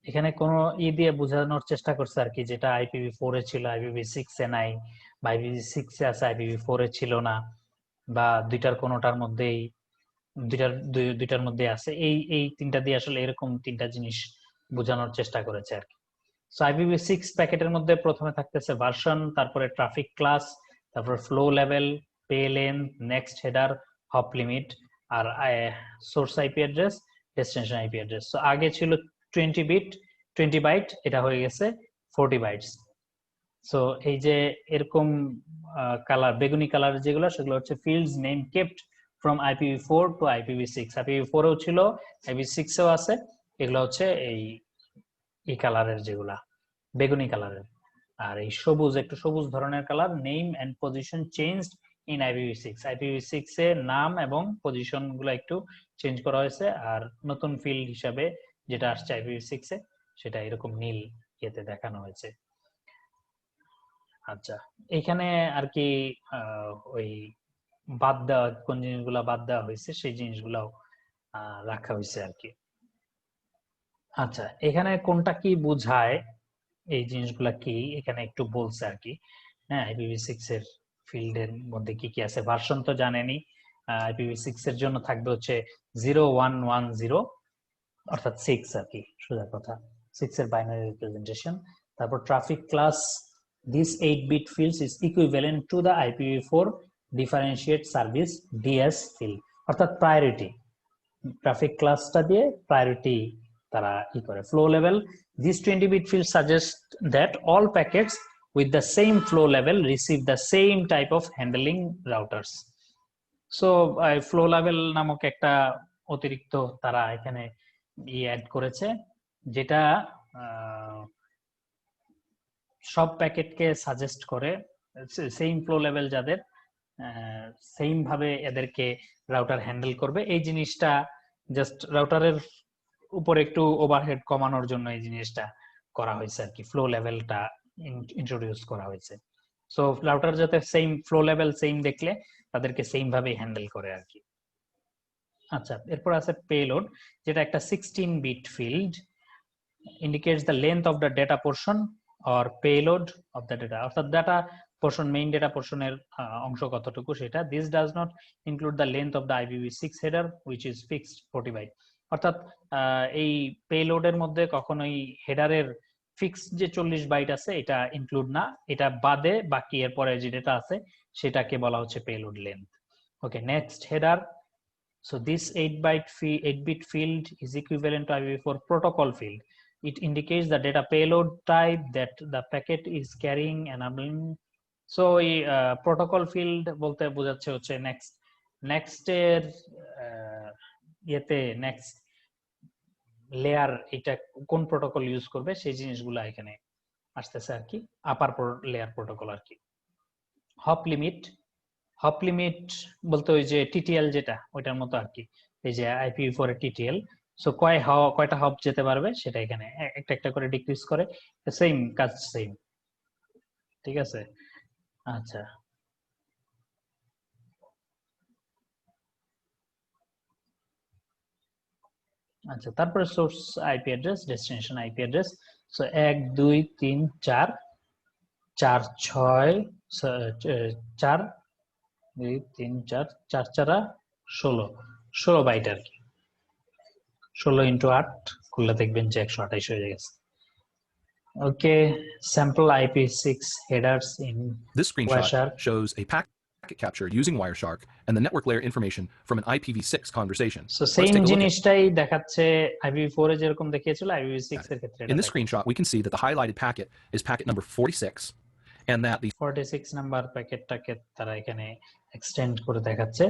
A: এখানে কোনো দিয়ে বোঝানোর চেষ্টা করছে আর কি, যেটা IPv4 এ ছিল IPv6 এ নাই, বা IPv6 এ আছে IPv4 এ ছিল না, বা দুইটার কোনোটার মধ্যেই দুইটার মধ্যে আছে। এই তিনটা দিয়ে আসলে এরকম তিনটা জিনিস বোঝানোর চেষ্টা করেছে আর কি। সো IPv6 প্যাকেটের মধ্যে প্রথমে থাকতেছে ভার্সন, তারপরে ট্রাফিক ক্লাস, তারপর flow level, pay length, next header, hop limit, আর source IP address, destination IP address. So আগে ছিল 20 বাইট, এটা হয়ে গেছে 40 বাইটস। সো এই যে এরকম কালার, বেগুনি কালার যেগুলো, সেগুলো হচ্ছে fields name kept from IPv4 to IPv6। IPv4 এও ছিল, IPv6 এও আছে। এগুলো হচ্ছে এই কালারের, যেগুলা বেগুনি কালারের। আর এই সবুজ, একটু সবুজ ধরনের colour, name and position changed in IPv6। IPv6 এ নাম এবং পজিশন গুলো একটু চেঞ্জ করা হয়েছে, আর নতুন ফিল্ড হিসাবে যেটা আসছে IPv6 এ সেটা এরকম নীল ইয়েতে দেখানো হয়েছে। আচ্ছা, এখানে আর কি ওই বাদ দেওয়া, কোন জিনিসগুলা বাদ দেওয়া হয়েছে সেই জিনিসগুলাও রাখা হয়েছে আর কি। আচ্ছা, এখানে কোনটা কি বোঝায়, এই জিনিসগুলা কি এখানে একটু বলছে আর কি। হ্যাঁ, IPv6 এর ফিল্ডের মধ্যে কি কি আছে, ভার্সন তো জানেনই। IPv6 এর জন্য থাকবে হচ্ছে 0110, অর্থাৎ 6 আর কি, সোজা কথা 6 এর বাইনারি রিপ্রেজেন্টেশন। তারপর traffic class, this 8-bit fields is equivalent to the IPv4 differentiate service DS field, অর্থাৎ প্রায়োরিটি, ট্রাফিক ক্লাসটা দিয়ে প্রায়োরিটি তারা করে। Flow level, this 20-bit field suggests that all packets with the same flow level receive the same type of handling routers. So flow level নামক একটা অতিরিক্ত তারা এখানে অ্যাড করেছে, যেটা সব প্যাকেটকে সাজেস্ট করে সেম ফ্লো লেভেল যাদের, সেম ভাবে এদেরকে রাউটার হ্যান্ডেল করবে। এই জিনিসটা জাস্ট রাউটারের উপর একটু ওভারহেড কমানোর জন্য এই জিনিসটা করা হয়েছে আর কি, ফ্লো লেভেলটা ইন্ট্রোডিউস করা হয়েছে। সো রাউটার যাতে সেম ফ্লো লেভেল সেম দেখলে তাদেরকে সেম ভাবে হ্যান্ডেল করে আর কি। আচ্ছা, এরপর আছে পেলোড, যেটা একটা 16-bit field indicates the length of the data portion or payload of the data, অর্থাৎ ডাটা পোর্শন, মেইন ডেটা পোর্শনের অংশ কতটুকু সেটা। this does not include the length of the IPv6 header which is fixed 40 byte, অর্থাৎ এই পেলোডের মধ্যে কখনোই হেডারের fix যে 40 byte আছে এটা ইনক্লুড না, এটা বাদে বাকি এরপরে যে ডেটা আছে সেটাকে বলা হচ্ছে payload length. Okay, next header. So this 8-bit field is equivalent to IPv4 protocol field. It indicates the data payload type that the packet is carrying, enabling. So protocol field বলতে বোঝাচ্ছে হচ্ছে next এর ইয়েতে next layer এটা কোন protocol use করবে সেই জিনিসগুলো এখানে আসতেছে আর কি, আপার লেয়ার প্রোটোকল আর কি। হপ লিমিট বলতে ওই যে টিটিএল যেটা ওইটার মতো আর কি, এই যে IPv4 এর টিটিএল। সো কয়টা হপ যেতে পারবে সেটা এখানে একটা একটা করে ডিক্রিজ করে, সেম কাজ সেম, ঠিক আছে। আচ্ছা, আচ্ছা, তারপরে source IP address, destination IP address. So 1 2 3 4 4 6 4 2 3 4 4 4 16 byte আর কি, 16 × 8 করলে দেখবেন যে 128 হয়ে গেছে। ওকে, sample IP6 headers in
E: This screenshot
A: Wireshark
E: shows a packet capture using Wireshark and the network layer information from an IPv6 conversation.
A: So
E: Let's
A: same
E: take a look at
A: জিনিসটাই দেখাচ্ছে IPv4 এ যেরকম দেখিয়েছিল IPv6 এর ক্ষেত্রে।
E: In this screenshot, we can see that the highlighted packet is packet number 46, and that the
A: 46 number প্যাকেটটাকে তারা এখানে extend করে দেখাচ্ছে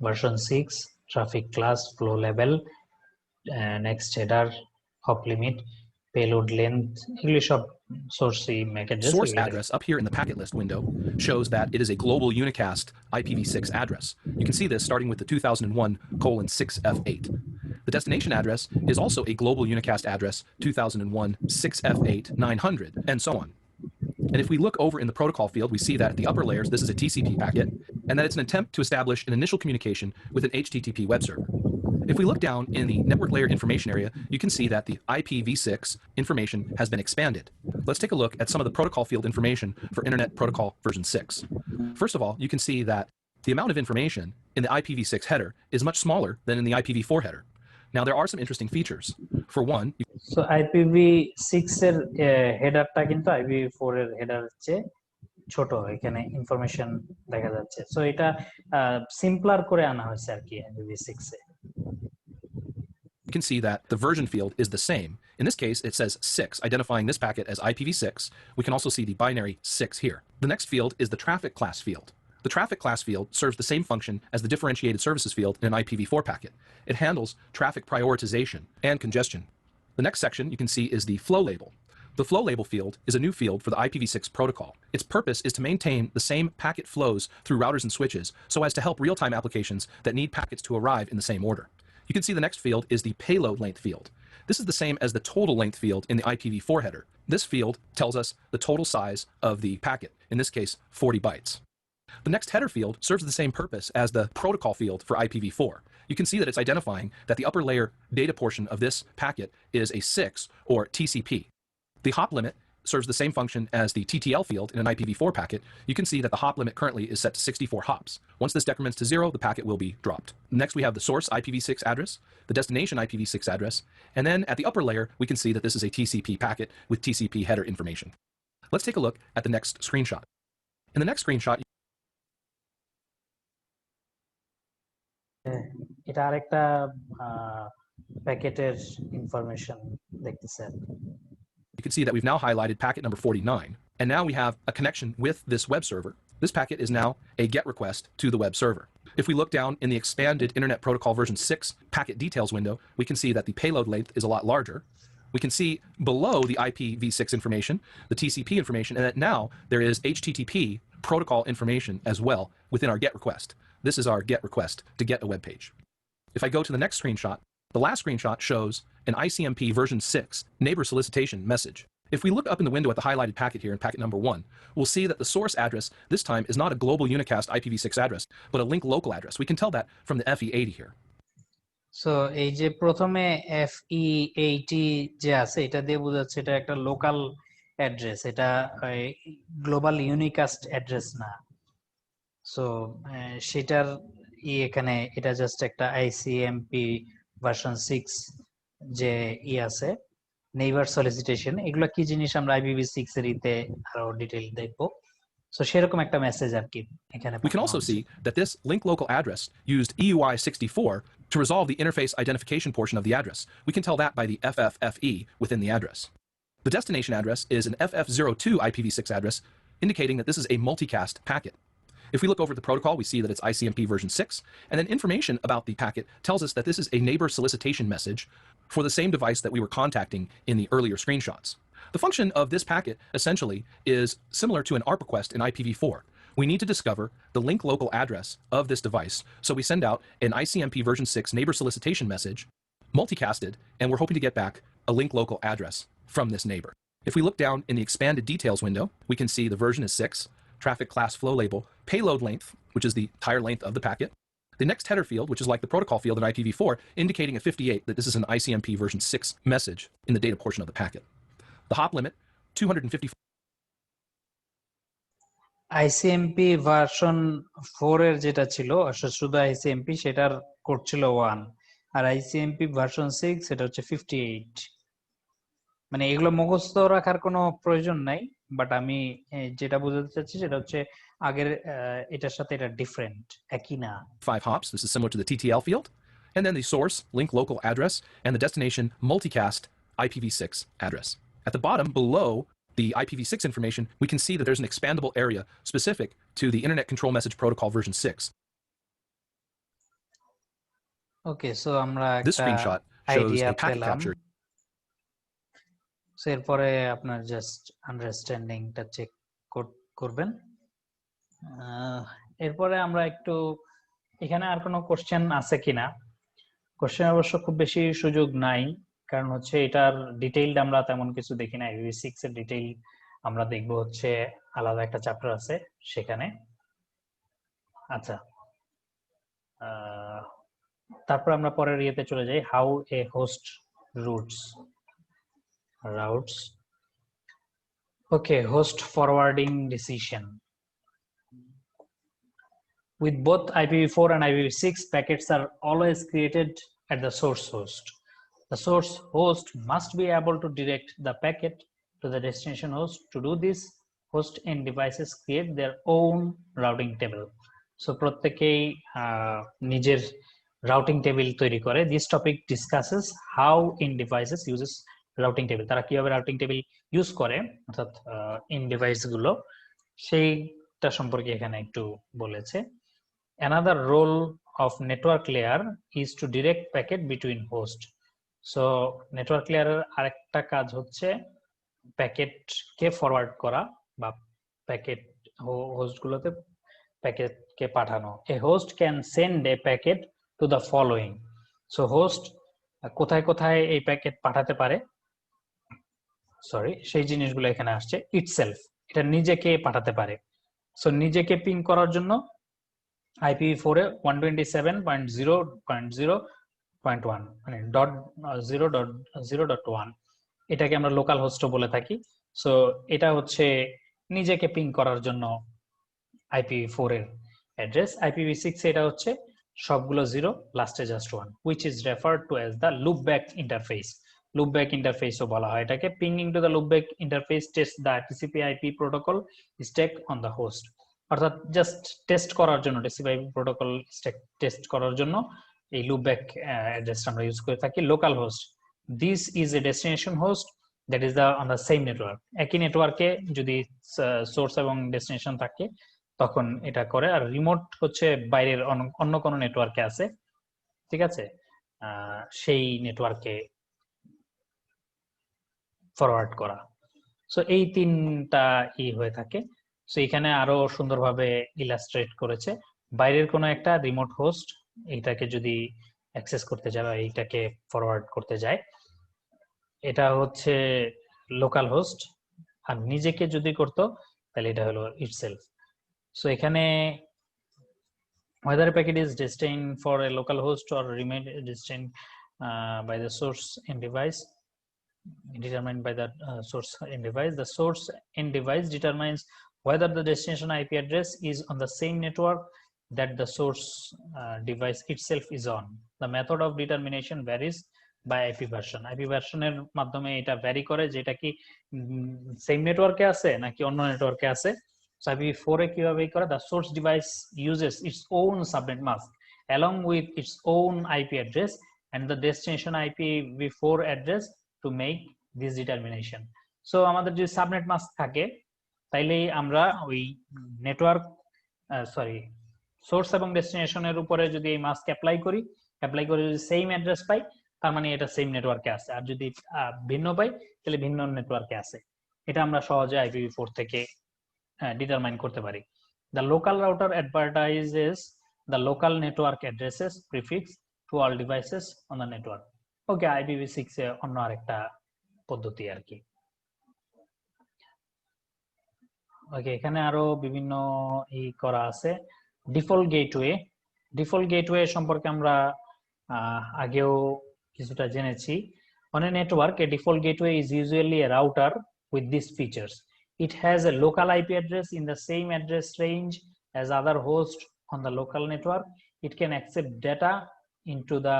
A: version 6 traffic class flow level next header hop limit payload length এগুলি সব source MAC address
E: source address up here in the packet list window shows that it is a global unicast IPv6 address. You can see this starting with the 2001:6F8. The destination address is also a global unicast address 2001:6F8 900 and so on. And if we look over in the protocol field, we see that at the upper layers, this is a TCP packet, and that it's an attempt to establish an initial communication with an HTTP web server. If we look down in the network layer information area, you can see that the IPv6 information has been expanded. Let's take a look at some of the protocol field information for Internet Protocol version 6. First of all, you can see that the amount of information in the IPv6 header is much smaller than in the IPv4 header. Now, there are some interesting features. For one,
A: so IPv6 এর হেডারটা কিন্তু IPv4 এর header চেয়ে ছোট এখানে information দেখা যাচ্ছে so এটা simpler করে আনা হয়েছে আর কি IPv6 A
E: you can see that the version field is the same. In this case, it says 6, identifying this packet as IPv6. We can also see the binary 6 here. The next field is the traffic class field. The traffic class field serves the same function as the differentiated services field in an IPv4 packet. It handles traffic prioritization and congestion. The next section you can see is the flow label. The flow label field is a new field for the IPv6 protocol. Its purpose is to maintain the same packet flows through routers and switches so as to help real-time applications that need packets to arrive in the same order. You can see the next field is the payload length field. This is the same as the total length field in the IPv4 header. This field tells us the total size of the packet, in this case 40 bytes. The next header field serves the same purpose as the protocol field for IPv4. You can see that it's identifying that the upper layer data portion of this packet is a 6 or TCP. The hop limit serves the same function as the TTL field in an IPv4 packet. You can see that the hop limit currently is set to 64 hops. Once this decrements to 0, the packet will be dropped. Next, we have the source IPv6 address, the destination IPv6 address, and then at the upper layer, we can see that this is a TCP packet with TCP header information. Let's take a look at the next screenshot. In the next screenshot,
A: এটা আরেকটা প্যাকেটের information দেখতেছেন
E: you can see that we've now highlighted packet number 49, and now we have a connection with this web server. This packet is now a GET request to the web server. If we look down in the expanded Internet Protocol version 6 packet details window, we can see that the payload length is a lot larger. We can see below the IPv6 information, the TCP information, and that now there is HTTP protocol information as well within our GET request. This is our GET request to get a web page. If I go to the next screenshot, the last screenshot shows an ICMP version 6 neighbor solicitation message. If we look up in the window at the highlighted packet here in packet number 1, we'll see that the source address this time is not a global unicast IPv6 address, but a link local address. We can tell that from the FE80 here.
A: So এই যে প্রথমে FE80 যে আছে এটা দিয়ে বোঝাচ্ছে এটা একটা লোকাল অ্যাড্রেস এটা গ্লোবাল ইউনিকাস্ট অ্যাড্রেস না সো সেটার এখানে এটা জাস্ট একটা ICMP ভার্সন 6 যে আছে নেইবার সলিসিটেশন এগুলা কি জিনিস আমরা IPv6 এর ইতে আরো ডিটেইল দেখবো সো সেরকম একটা মেসেজ আর কি এখানে
E: We can also see that this link local address used EUI64 to resolve the interface identification portion of the address. We can tell that by the FFFE within the address. The destination address is an FF02 IPv6 address, indicating that this is a multicast packet. If we look over the protocol, we see that it's ICMP version 6, and then information about the packet tells us that this is a neighbor solicitation message for the same device that we were contacting in the earlier screenshots. The function of this packet, essentially, is similar to an ARP request in IPv4. We need to discover the link local address of this device, so we send out an ICMP version 6 neighbor solicitation message, multicasted, and we're hoping to get back a link local address from this neighbor. If we look down in the expanded details window, we can see the version is 6, traffic class flow label, payload length, which is the entire length of the packet, the next header field, which is like the protocol field in IPv4, indicating at 58 that this is an ICMP version 6 message in the data portion of the packet. The hop limit, 254.
A: ICMP version 4 এর যেটা ছিল শুধু ICMP সেটার code ছিল 1 আর ICMP version 6 সেটা হচ্ছে 58 মানে এগুলো মুখস্থ রাখার কোনো প্রয়োজন নাই বাট আমি যেটা বোঝাতে চাচ্ছি সেটা হচ্ছে আগের এটার সাথে এটা ডিফারেন্ট একই না
E: 5 hops. This is similar to the TTL field. And then the source, link local address, and the destination multicast IPv6 address. At the bottom below the IPv6 information, we can see that there's an expandable area specific to the Internet Control Message Protocol version 6.
A: Okay, so আমরা
E: This
A: একটা
E: screenshot shows
A: idea
E: a packet
A: পেলাম।
E: capture.
A: So এরপরে আপনার just আন্ডারস্ট্যান্ডিংটা check করবেন। এরপরে আমরা একটু এখানে আর কোনো কোশ্চেন আছে কিনা। কোশ্চেন অবশ্য খুব বেশি সুযোগ নাই, কারণ হচ্ছে এটার ডিটেইলড আমরা তেমন কিছু দেখি না। IPv6 এর ডিটেইল আমরা দেখব হচ্ছে আলাদা একটা চ্যাপ্টার আছে সেখানে। আচ্ছা, তারপর আমরা পরের ইয়েতে চলে যাই, how A host routes. Okay, host forwarding decision. With both IPv4 and IPv6, packets are always created at the source host. The source host must be able to direct the packet to the destination host. To do this, host end devices create their own routing table. So প্রত্যেকেই নিজের routing table তৈরি করে। This topic discusses how end devices uses routing table. তারা কিভাবে routing table use করে, অর্থাৎ end device গুলো, সেইটা সম্পর্কে এখানে একটু বলেছে। Another role of network layer is to direct packet between host. So network layer এর আরেকটা কাজ হচ্ছে প্যাকেট কে ফরওয়ার্ড করা বা প্যাকেট হোস্ট গুলোতে প্যাকেট কে পাঠানো। A host can send a packet to the following. So host কোথায় কোথায় এই প্যাকেট পাঠাতে পারে, সেই জিনিসগুলো এখানে আসছে। itself, এটা নিজেকে পাঠাতে পারে। সো নিজেকে পিং করার জন্য IPv4 এ 127.0.0.1 মানে .0.0.1 এটাকে আমরা লোকাল হোস্টও বলে থাকি। সো এটা হচ্ছে নিজেকে পিং করার জন্য IPv4 এর অ্যাড্রেস। IPv6 এটা হচ্ছে সবগুলো 0, লাস্টে just 1, which is referred to as the loopback interface. Loopback interface ও বলা হয় এটাকে। Pinging to the loopback interface test the TCP/IP protocol stack on the host. অর্থাৎ জাস্ট টেস্ট করার জন্য, TCP/IP প্রোটোকল স্ট্যাক টেস্ট করার জন্য এই লুপব্যাক অ্যাড্রেসটা আমরা ইউজ করে থাকি। Local host, this is a destination host that is on the same network. একই নেটওয়ার্কে যদি সোর্স এবং ডেস্টিনেশন থাকে তখন এটা করে। আর রিমোট হচ্ছে বাইরের অন্য কোনো নেটওয়ার্কে আছে, ঠিক আছে, সেই নেটওয়ার্কে ফরওয়ার্ড করা। সো এই তিনটা হয়ে থাকে। সো এখানে আরো সুন্দরভাবে ইলাস্ট্রেট করেছে। বাইরের কোনো একটা রিমোট হোস্ট এইটাকে যদি অ্যাক্সেস করতে যায় বা এইটাকে ফরওয়ার্ড করতে যায়, এটা হচ্ছে লোকাল হোস্ট। আর নিজেকে যদি করতো তাহলে এটা হলো itself. সো এখানে whether a packet is destined for a local host or remain destined by the source end device determined by the source end device. The source end device determines whether the destination IP address is on the same network that the source device itself is on. The method of determination varies by IP version. IP version এর মাধ্যমে এটা vary করে যে এটা কি same নেটওয়ার্কে আছে নাকি অন্য নেটওয়ার্কে আছে। So IPv4 এ কিভাবে করে, the source device uses its own subnet mask along with its own IP address and the destination IPv4 address to make this determination. So আমাদের যদি সাবনেট মাস্ক থাকে তাইলে আমরা ওই নেটওয়ার্ক সোর্স এবং ডেস্টিনেশনের উপরে যদি এই মাস্ক অ্যাপ্লাই করে যদি সেম অ্যাড্রেস পাই তার মানে এটা সেম নেটওয়ার্কে আছে, আর যদি ভিন্ন পাই তাহলে ভিন্ন নেটওয়ার্কে আছে। এটা আমরা সহজে IPv4 থেকে ডিটারমাইন করতে পারি। The local router advertises the local network addresses prefix to all devices on the network. Okay, IPv6 এ অন্য আরেকটা পদ্ধতি আর কি। ওকে, এখানে আরো বিভিন্ন করা আছে। ডিফল্ট গেটওয়ে সম্পর্কে আমরা আগেও কিছুটা জেনেছি। On a network, a default gateway is usually a router with these features. It has a local IP address in the same address range as other hosts on the local network. It can accept data into the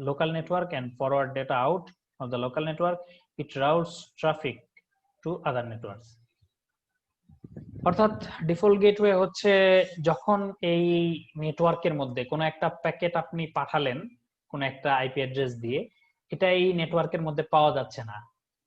A: local network and forward data out of the local network. It routes traffic to other networks. অর্থাৎ default gateway হচ্ছে যখন এই নেটওয়ার্কের মধ্যে কোনো একটা packet আপনি পাঠালেন কোন একটা আইপি অ্যাড্রেস দিয়ে, এটা এই নেটওয়ার্কের মধ্যে পাওয়া যাচ্ছে না।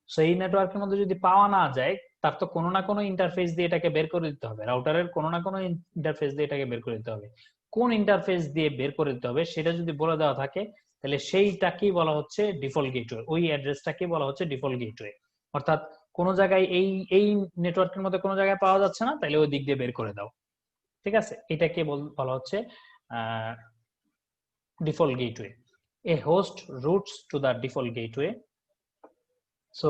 A: সো এই নেটওয়ার্কের মধ্যে যদি পাওয়া না যায় তার তো কোনো না কোনো ইন্টারফেস দিয়ে এটাকে বের করে দিতে হবে, রাউটারের কোনো না কোনো ইন্টারফেস দিয়ে এটাকে বের করে দিতে হবে। কোন ইন্টারফেস দিয়ে বের করে দিতে হবে সেটা যদি বলে দেওয়া থাকে তাহলে সেইটাকেই বলা হচ্ছে ডিফল্ট গেটওয়ে, ওই অ্যাড্রেসটাকেই বলা হচ্ছে ডিফল্ট গেটওয়ে। অর্থাৎ কোন জায়গায় এই নেটওয়ার্কের মধ্যে কোনো জায়গায় পাওয়া যাচ্ছে না, তাহলে ওই দিক দিয়ে বের করে দাও, ঠিক আছে? এটাকে বলা হচ্ছে default gateway. A host roots to the default gateway. So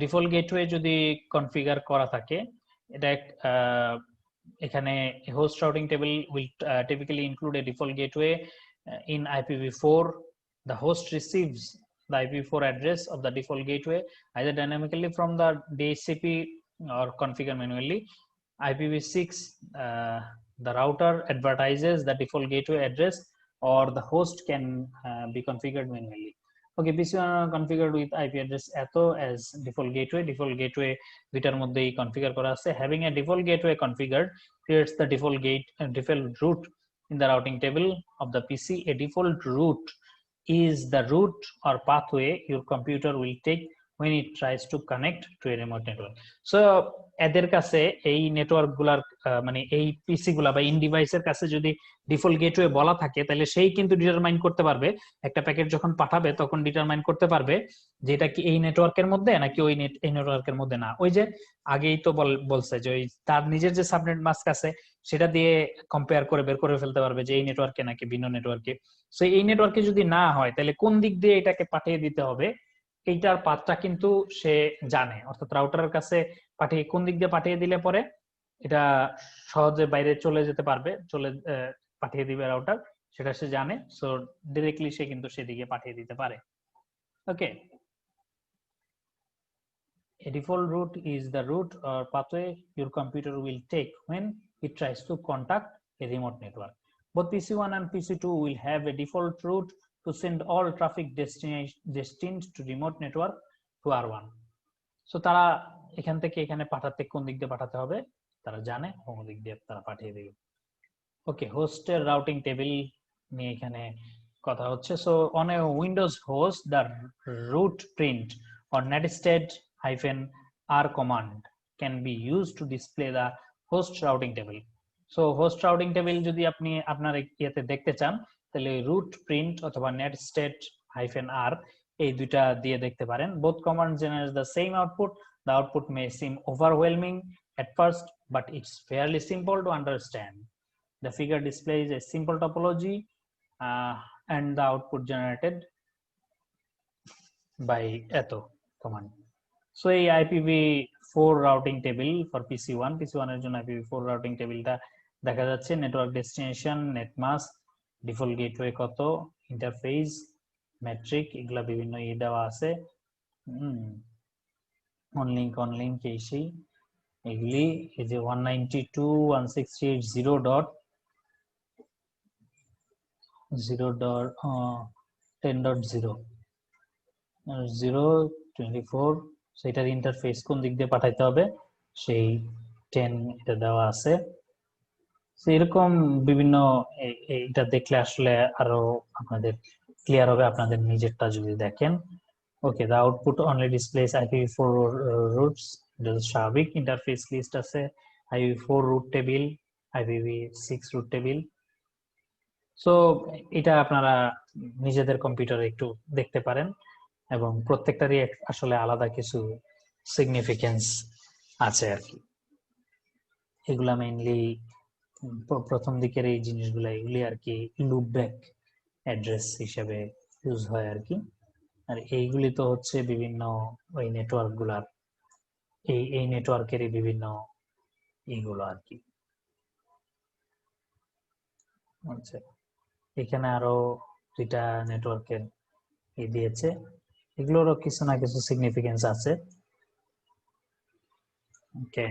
A: default gateway যদি কনফিগার করা থাকে, এটা এখানে host routing table will typically include a default gateway in IPv4. The host receives the IPv4 address of the default gateway either dynamically from the DHCP or configured manually. IPv6, the router advertises the default gateway address or the host can be configured manually. Okay, PC1 configured with IP address eto as default gateway. Default gateway দুইটার মধ্যেই configure করা আছে। Having a default gateway configured creates the default route in the routing table of the PC. A default route is the route or pathway your computer will take when it tries to connect to a remote network. So এদের কাছে এই network গুলার মানে এই পিসি গুলা বা in ডিভাইসের কাছে যদি ডিফল্ট গেটওয়ে বলা থাকে তাহলে সেই কিন্তু ডিটারমাইন করতে পারবে, একটা প্যাকেট যখন পাঠাবে তখন ডিটারমাইন করতে পারবে যে এটা কি এই নেটওয়ার্কের মধ্যে নাকি ওই নেটওয়ার্কের মধ্যে না। ওই যে আগেই তো বলছে যে ওই তার নিজের যে সাবনেট মাস্ক আছে সেটা দিয়ে কম্পেয়ার করে বের করে ফেলতে পারবে যে এই নেটওয়ার্কে নাকি ভিন্ন নেটওয়ার্কে। সো এই নেটওয়ার্কে যদি না হয় তাহলে কোন দিক দিয়ে এটাকে পাঠিয়ে দিতে হবে এইটার পাথটা কিন্তু সে জানে, অর্থাৎ রাউটারের কাছে পাঠিয়ে কোন দিক দিয়ে পাঠিয়ে দিলে পরে এটা সহজে বাইরে চলে যেতে পারবে, পাঠিয়ে দিবে রাউটার, সেটা সে জানে। সো ডাইরেক্টলি সে কিন্তু সেদিকে পাঠিয়ে দিতে পারে। ওকে, a default route is the route or pathway your computer will take when it tries to contact a remote network. Both PC1 and PC2 will have a default route to send all traffic destined to remote network to R1. So তারা এখান থেকে এখানে পাঠাতে কোন দিক দিয়ে পাঠাতে হবে তারা জানে, কোন দিক দিয়ে তারা পাঠিয়ে দেবে। ওকে, হোস্টের রাউটিং টেবিল নিয়ে এখানে কথা হচ্ছে। So on a Windows host the route print or netstat-r command can be used to display the host routing table. So host routing table যদি আপনি আপনার ইয়েতে দেখতে চান তাহলে root print অথবা netstat-r এই দুইটা দিয়ে দেখতে পারেন। Both commands generate the same output. The output may seem overwhelming at first, but it's fairly simple to understand. The figure displays a simple topology and the output generated by eto command. So এই IPv4 routing table for PC1 এর জন্য IPv4 routing টেবিলটা দেখা যাচ্ছে। Network destination, netmask, default gateway কত, interface, metric, এগুলা বিভিন্ন দেওয়া আছে। অনলিঙ্ক এই এগুলি এই যে 192.168.0.10.0 0.24 সেটার ইন্টারফেস কোন দিক দিয়ে পাঠাইতে হবে সেই 10 এটা দেওয়া আছে। এরকম বিভিন্ন এটা দেখলে আসলে আরো আপনাদের ক্লিয়ার হবে আপনাদের নিজেরটা যদি দেখেন। ওকে, the output only displays IPv4 routes, এটা স্বাভাবিক। ইন্টারফেস লিস্ট আছে, IPv4 route table, IPv6 route table. So এটা আপনারা নিজেদের কম্পিউটারে একটু দেখতে পারেন এবং প্রত্যেকটারই আসলে আলাদা কিছু সিগনিফিকেন্স আছে আর কি। এগুলা মেইনলি প্রথম দিকের এই জিনিসগুলো এগুলি আর কি লুপব্যাক অ্যাড্রেস হিসেবে ইউজ হয় আর কি। আর এইগুলি তো হচ্ছে বিভিন্ন ওই নেটওয়ার্ক গুলার এই নেটওয়ার্কেরই বিভিন্ন এইগুলো আর কি। আচ্ছা, এখানে আরো দুইটা নেটওয়ার্কের দিয়েছে, এগুলোরও কিছু না কিছু সিগনিফিকেন্স আছে। ওকে,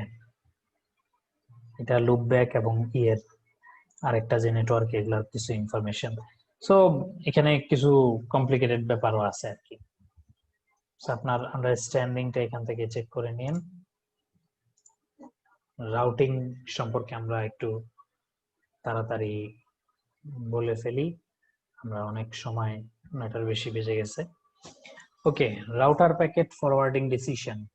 A: এটা লুপব্যাক এবং ইয়ের আরেকটা যে নেটওয়ার্ক, এগুলোর কিছু ইনফরমেশন। সো এখানে কিছু কমপ্লিকেটেড ব্যাপারও আছে আর কি। আপনার আন্ডারস্ট্যান্ডিংটা এখান থেকে চেক করে নিন। রাউটিং সম্পর্কে আমরা একটু তাড়াতাড়ি বলে ফেলি, আমরা অনেক সময় 9টার বেশি বেজে গেছে। Okay, router packet forwarding decision.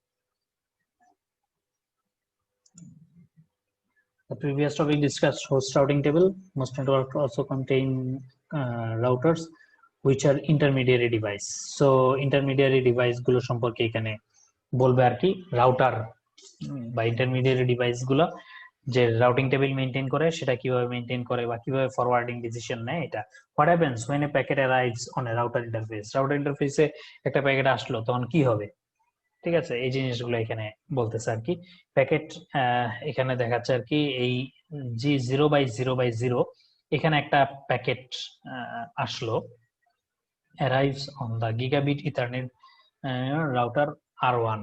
A: The previous topic discussed host routing table. Most networks also contain routers which are intermediary device. So intermediary device গুলো সম্পর্কে এখানে বলবে আর কি, রাউটার বা ইন্টারমিডিয়ারি ডিভাইস গুলো যে রাউটিং টেবিল মেইনটেইন করে সেটা কিভাবে মেইনটেইন করে বা কিভাবে ফরওয়ার্ডিং ডিসিশন নেয় এটা। What happens when a packet arrives on a router interface? Router ইন্টারফেসে একটা প্যাকেট আসলো তখন কি হবে, ঠিক আছে, এই জিনিসগুলো এখানে বলতেছে আর কি। প্যাকেট এখানে দেখাচ্ছে আর কি এই G0/0/0 এখানে একটা প্যাকেট আসলো, arrives on the gigabit ethernet router R1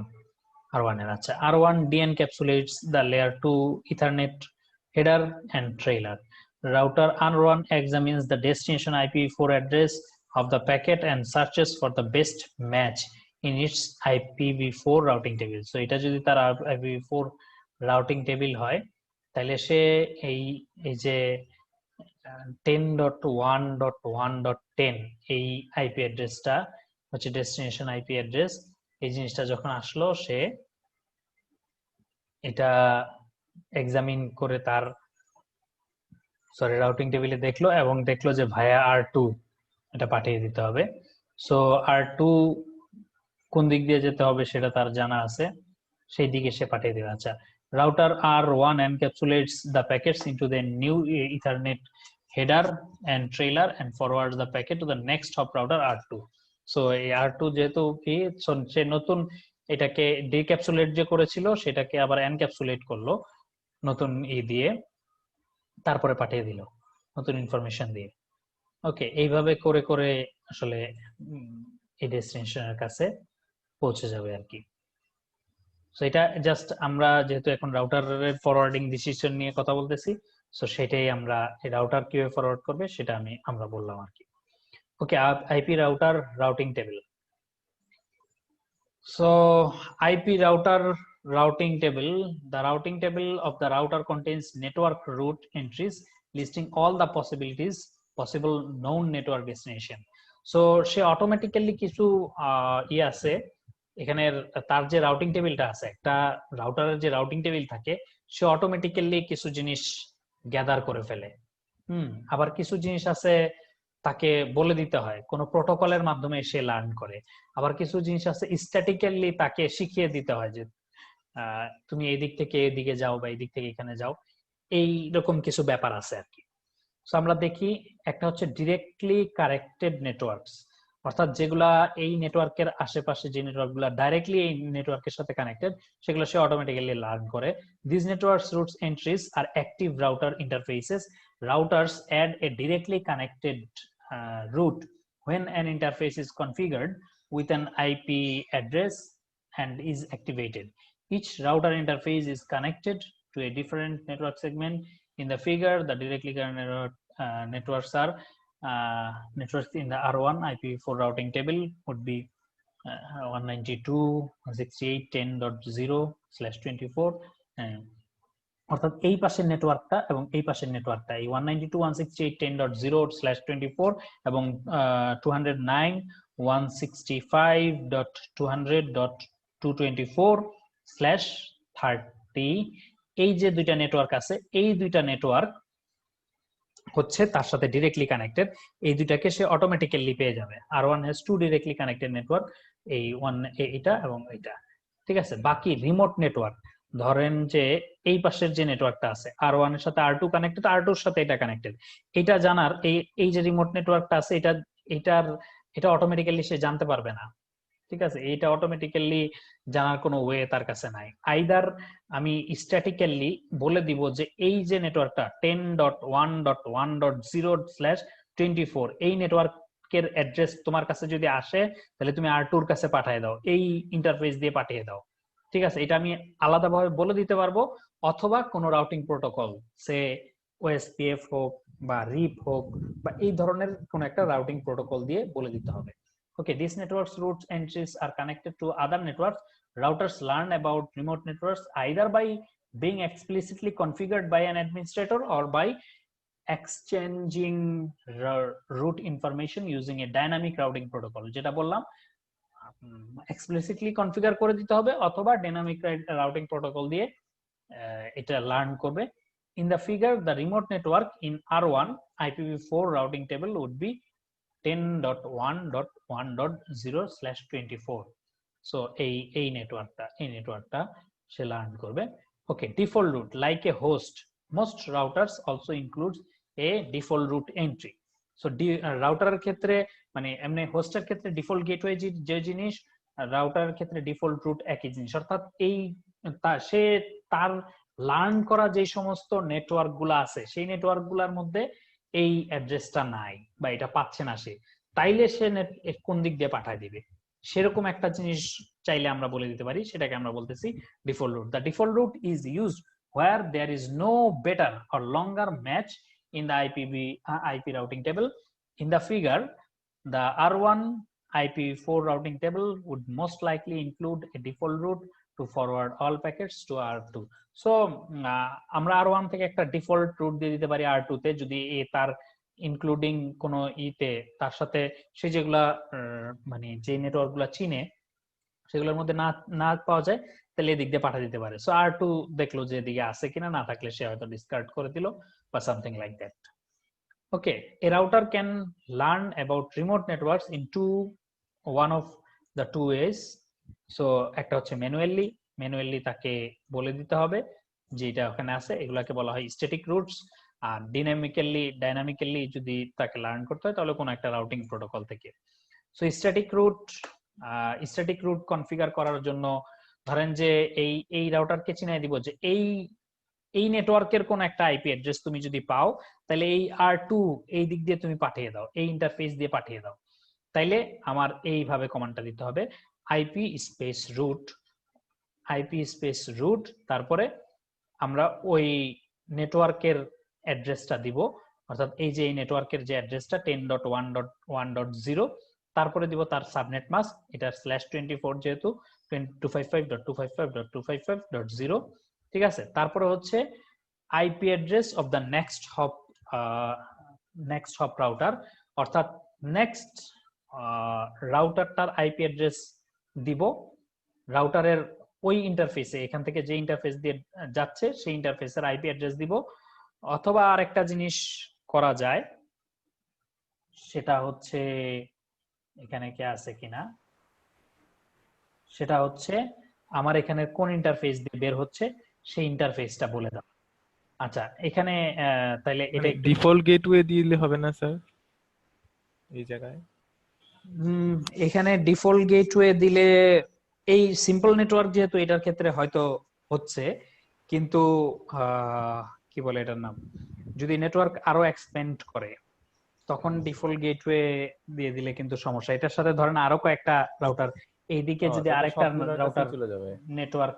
A: এর। আচ্ছা, R1 de-encapsulates the layer 2 ethernet header and trailer. Router R1 examines the destination IPv4 address of the packet and searches for the best match in its IPv4 routing table. So এটা যদি তার IPv4 routing table হয় তাহলে সে এই যে 10.1.1.10 এই IP অ্যাড্রেসটা হচ্ছে ডেস্টিনেশন আইপি অ্যাড্রেস। এই জিনিসটা যখন আসলো সে এটা এক্সামিন করে তার রাউটিং টেবিলে দেখলো এবং দেখলো যে ভায়া R2 এটা পাঠিয়ে দিতে হবে। সো R2 কোন দিক দিয়ে যেতে হবে সেটা তার জানা আছে, সেই দিকে সে পাঠিয়ে দেবে। আচ্ছা, router R1 encapsulates the packets into the new Ethernet header and trailer and forwards the packet to the next hop router R2. So এই R2 যেহেতু কি সে নতুন এটাকে ডিক্যাপসুলেট যে করেছিল সেটাকে আবার এনক্যাপসুলেট করলো নতুন দিয়ে, তারপরে পাঠিয়ে দিল নতুন ইনফরমেশন দিয়ে। ওকে, এইভাবে করে করে আসলে এই ডেস্টিনেশনের কাছে পৌঁছে যাবে আর কি। সো এটা জাস্ট আমরা যেহেতু এখন রাউটারের ফরওয়ার্ডিং ডিসিশন নিয়ে কথা বলতেছি, সো সেটাই আমরা এই রাউটার কিভাবে ফরওয়ার্ড করবে সেটা আমরা বললাম আর কি। Okay, IP router routing table. So IP router routing table. The routing table of the router contains network route entries listing all the possible known network destination. So say automatically কিছু আছে এখানে, তার যে রাউটিং টেবিলটা আছে, একটা রাউটারের যে routing table থাকে সে অটোমেটিক্যালি কিছু জিনিস গ্যাদার করে ফেলে। আবার কিছু জিনিস আছে তাকে বলে দিতে হয়, কোনো প্রোটোকলের মাধ্যমে সে লার্ন করে। আবার কিছু জিনিস আছে স্ট্যাটিক্যালি তাকে শিখিয়ে দিতে হয় যে তুমি এই দিক থেকে এদিকে যাও বা এই দিক থেকে এখানে যাও, এই রকম কিছু ব্যাপার আছে আর কি। সো আমরা দেখি একটা হচ্ছে ডিরেক্টলি কানেক্টেড নেটওয়ার্কস, অর্থাৎ যেগুলা এই নেটওয়ার্কের আশেপাশে যে নেটওয়ার্কগুলো ডাইরেক্টলি এই নেটওয়ার্কের সাথে কানেক্টেড সেগুলো সে অটোমেটিক্যালি লার্ন করে। This networks routes entries are active router interfaces. Routers add a directly connected route when an interface is configured with an IP address and is activated. Each router interface is connected to a different network segment. In the figure, the directly connected networks are networks in the R1 IPv4 routing table would be 192.168.10.0/24. অর্থাৎ এই পাশের নেটওয়ার্কটা এবং এই পাশের নেটওয়ার্কটা এই 192.168.10/24 এবং 209.165.200.224/30 এই যে দুইটা নেটওয়ার্ক আছে, এই দুইটা নেটওয়ার্ক হচ্ছে তার সাথে ডিরেক্টলি কানেক্টেড। এই দুইটাকে সে অটোমেটিক্যালি পেয়ে যাবে। R1 has two directly connected network, এইটা এবং এইটা, ঠিক আছে। বাকি রিমোট নেটওয়ার্ক, ধরেন যে এই পাশের যে নেটওয়ার্কটা আছে R1 এর সাথে R2 কানেক্টেড, R2 এর সাথে এটা কানেক্টেড, এটা জানার এই যে রিমোট নেটওয়ার্কটা আছে এটা অটোমেটিক্যালি সে জানতে পারবে না, ঠিক আছে। এইটা অটোমেটিক্যালি জানার কোনো ওয়ে তার কাছে নাই। আইদার আমি স্ট্যাটিক্যালি বলে দিব যে এই যে নেটওয়ার্কটা 10.1.1.0/24 এই নেটওয়ার্কের অ্যাড্রেস তোমার কাছে যদি আসে তাহলে তুমি R2 এর কাছে পাঠিয়ে দাও, এই ইন্টারফেস দিয়ে পাঠিয়ে দাও, ঠিক আছে। এটা আমি আলাদাভাবে বলে দিতে পারবো, অথবা কোনো রাউটিং প্রোটোকল সে OSPF হোক বা RIP হোক বা এই ধরনের কোনো একটা রাউটিং প্রোটোকল দিয়ে বলে দিতে হবে। Okay, these networks routes entries are connected to other networks. Routers learn about remote networks either by being explicitly configured by an administrator or by exchanging route information using a dynamic routing protocol. যেটা বললাম explicitly configure করে দিতে হবে অথবা dynamic routing protocol দিয়ে এটা learn করবে। In the figure, the remote network in R1 IPv4 routing table would be 10.1.1.0/24. So এই নেটওয়ার্কটা সে লার্ন করবে। Okay, default route like a host, most routers also includes a default root entry. So রাউটারের ক্ষেত্রে মানে এমনি হোস্টের ক্ষেত্রে default gateway যে জিনিস, রাউটারের ক্ষেত্রে ডিফল্ট রুট একই জিনিস, অর্থাৎ সে তার লার্ন করা যে সমস্ত নেটওয়ার্ক গুলা আছে সেই নেটওয়ার্ক গুলার মধ্যে এই অ্যাড্রেসটা নাই বা এটা পাচ্ছে না সে, তাইলে সে কোন দিক দিয়ে পাঠায় দিবে সেরকম একটা জিনিস চাইলে আমরা বলে দিতে পারি, সেটাকে আমরা বলতেছি default route. The default route is used where there is no better or longer match in the IP routing table. In the figure, the R1 IPv4 routing table would most likely include a default route to forward all packets to R2. So আমরা R1 থেকে একটা default root দিয়ে দিতে পারি R2 তে, যদি তার including কোনো তার সাথে সে যেগুলা মানে যে নেটওয়ার্ক গুলা চিনে সেগুলোর মধ্যে না পাওয়া যায় তাহলে এদিক দিয়ে পাঠিয়ে দিতে পারে। সো R2 দেখলো যে এদিকে আছে কিনা, না থাকলে সে হয়তো ডিসকার্ড করে দিল বা something like that. Okay, a router can learn about remote networks in one of the two ways. So একটা হচ্ছে ম্যানুয়ালি তাকে বলে দিতে হবে যে এটা ওখানে আছে, এগুলাকে বলা হয় স্ট্যাটিক রুটস। আর ডাইনামিক্যালি যদি তাকে লার্ন করতে হয় তাহলে কোনো একটা রাউটিং প্রোটোকল থেকে। সো স্ট্যাটিক রুট কনফিগার করার জন্য ধরেন যে এই রাউটারকে চিনাই দিব যে এই নেটওয়ার্কের কোন একটা আইপি অ্যাড্রেস তুমি যদি পাও তাহলে এই R2 এই দিক দিয়ে তুমি পাঠিয়ে দাও, এই ইন্টারফেস দিয়ে পাঠিয়ে দাও, তাইলে আমার এইভাবে কমান্ডটা দিতে হবে আইপি স্পেস রুট, তারপরে আমরা ওই নেটওয়ার্কের অ্যাড্রেসটা দিব, অর্থাৎ এই যে এই নেটওয়ার্কের যে অ্যাড্রেসটা 10.1.1.0, তারপরে দিব তার সাবনেট মাস্ক, এটা /24 যেহেতু 255.255.255.0, ঠিক আছে। তারপরে হচ্ছে IP address of the next hop router, অর্থাৎ নেক্সট রাউটারটার আইপি অ্যাড্রেস দিব রাউটারের ওই ইন্টারফেসে, এখান থেকে যে ইন্টারফেস দিয়ে যাচ্ছে সেই ইন্টারফেসের আইপি অ্যাড্রেস দিব। অথবা আরেকটা জিনিস করা যায়, সেটা হচ্ছে এখানে কে আছে কিনা, সেটা হচ্ছে আমার এখানে কোন ইন্টারফেস দিয়ে বের হচ্ছে সেই ইন্টারফেসটা বলে দাও। আচ্ছা, এখানে তাহলে এটা
C: ডিফল্ট গেটওয়ে দিলে হবে না স্যার এই জায়গায়?
A: এখানে ডিফল্ট গেটওয়ে দিলে এই সিম্পল নেটওয়ার্ক যেহেতু এটার ক্ষেত্রে হয়তো হচ্ছে, কিন্তু কি বলে এটার নাম, যদি নেটওয়ার্ক আরো এক্সপ্যান্ড করে তখন ডিফল্ট গেটওয়ে দিয়ে দিলে কিন্তু সমস্যা। এটার সাথে ধরেন আরো কয়েকটা রাউটার এইদিকে যদি আরেকটা রাউটার
C: চলে যাবে
A: নেটওয়ার্ক,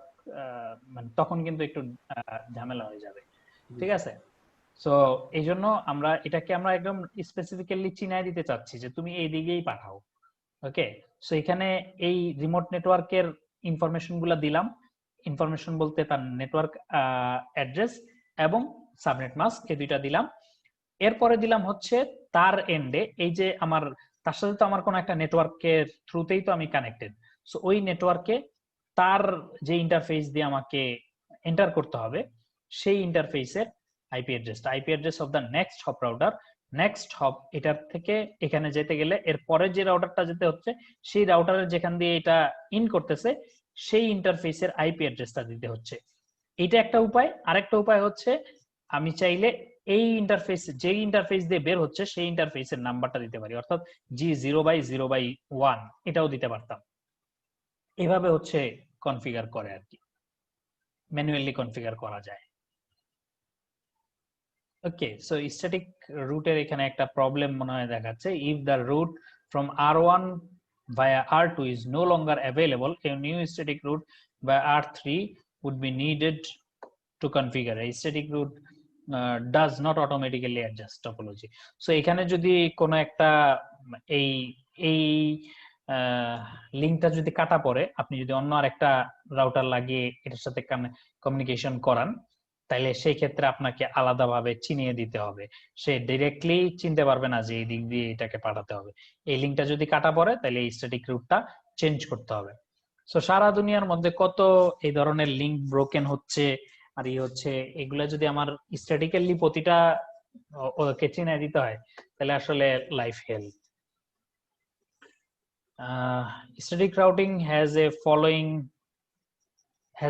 A: মানে তখন কিন্তু একটু ঝামেলা হয়ে যাবে, ঠিক আছে। সো এই জন্য এটাকে আমরা একদম স্পেসিফিক্যালি চিনাই দিতে চাচ্ছি যে তুমি এই দিকেই পাঠাও। ওকে, সো এখানে এই রিমোট নেটওয়ার্কের ইনফরমেশন গুলা দিলাম, ইনফরমেশন বলতে তার নেটওয়ার্ক অ্যাড্রেস এবং সাবনেট মাস্ক, এই দুইটা দিলাম। এরপরে দিলাম হচ্ছে তার এন্ডে, এই যে তার সাথে তো আমার কোন একটা নেটওয়ার্কের থ্রুতেই তো আমি কানেক্টেড, সো ওই নেটওয়ার্কে তার যে ইন্টারফেস দিয়ে আমাকে এন্টার করতে হবে সেই ইন্টারফেসের IP address of the next hop router. Next hop, এটার থেকে এখানে যেতে গেলে এর পরে যে রাউটারটা যেতে হচ্ছে সেই রাউটারের যেখান দিয়ে এটা ইন করতেছে সেই ইন্টারফেসের আইপি অ্যাড্রেসটা দিতে হচ্ছে। এটা একটা উপায়। আরেকটা উপায় হচ্ছে আমি চাইলে এই যে ইন্টারফেস দিয়ে বের হচ্ছে সেই ইন্টারফেসের নাম্বারটা দিতে পারি, অর্থাৎ G0/0/1 এটাও দিতে পারতাম। এভাবে হচ্ছে কনফিগার করে আর কি, ম্যানুয়ালি কনফিগার করা যায়। ওকে, সো স্ট্যাটিক রুটের এখানে একটা প্রবলেম মনে হয় দেখাচ্ছে। If the route from R1 via R2 is no longer available, a new static route by R3 would be needed to configure. A static route does not automatically adjust topology. So এখানে যদি কোনো একটা এই লিংকটা যদি কাটা পড়ে, আপনি যদি অন্য আরেকটা রাউটার লাগিয়ে এটার সাথে কমিউনিকেশন করান, তাহলে সেই ক্ষেত্রে আপনাকে আলাদাভাবে চিনিয়ে দিতে হবে। সে ডিরেক্টলি চিনতে পারবে না যে এই দিক দিয়ে এটাকে পাঠাতে হবে। এই লিংকটা যদি কাটা পড়ে তাহলে এই স্ট্যাটিক রুটটা চেঞ্জ করতে হবে। সো সারা দুনিয়ার মধ্যে কত এই ধরনের লিংক ব্রোকেন হচ্ছে আর হচ্ছে, এগুলা যদি আমার স্ট্যাটিক্যালি প্রতিটা ওকে চিনে দিতে হয় তাহলে আসলে life hell. Static routing has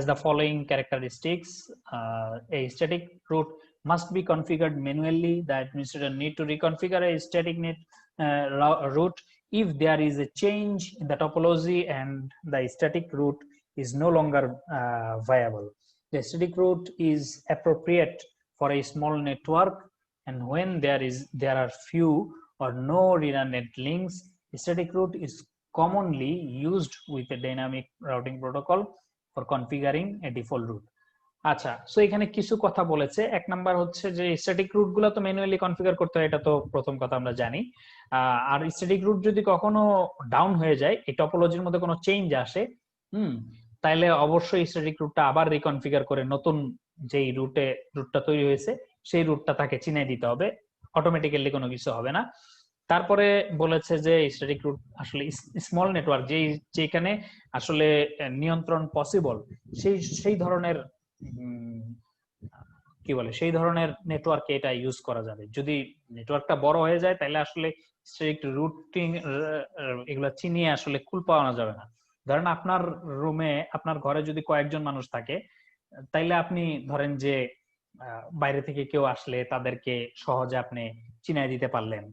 A: the following characteristics. A static route must be configured manually. The administrator need to reconfigure a static route if there is a change in the topology and the static route is no longer viable. The static route is appropriate for a small network, and when there are few or no redundant links, the static route is commonly used with a dynamic routing protocol for configuring a default route. আচ্ছা, so এখানে কিছু কথা বলেছে। এক number হচ্ছে যে static root গুলো তো ম্যানুয়ালি কনফিগার করতে হয়, এটা তো প্রথম কথা আমরা জানি। আর স্ট্যাটিক রুট যদি কখনো ডাউন হয়ে যায়, এই টপোলজির মধ্যে কোনো চেঞ্জ আসে, তাহলে অবশ্যই স্ট্যাটিক রুটটা আবার রিকনফিগার করে নতুন যেই রুটটা তৈরি হয়েছে সেই রুটটা তাকে চিনিয়ে দিতে হবে, অটোমেটিক্যালি কোনো কিছু হবে না। তারপরে বলেছে যে স্ট্যাটিক রুট আসলে স্মল নেটওয়ার্ক যেখানে আসলে নিয়ন্ত্রণ পসিবল সেই ধরনের কি বলে সেই ধরনের নেটওয়ার্কে এটা ইউজ করা যাবে। যদি নেটওয়ার্কটা বড় হয়ে যায় তাহলে আসলে স্ট্যাটিক রুটিং এগুলা চিনিয়ে আসলে কুল পাওয়া যাবে না। ধরেন আপনার রুমে আপনার ঘরে যদি কয়েকজন মানুষ থাকে, তাইলে আপনি ধরেন যে বাইরে থেকে কেউ আসলে তাদেরকে সহজে আপনি চিনাই দিতে পারলেন,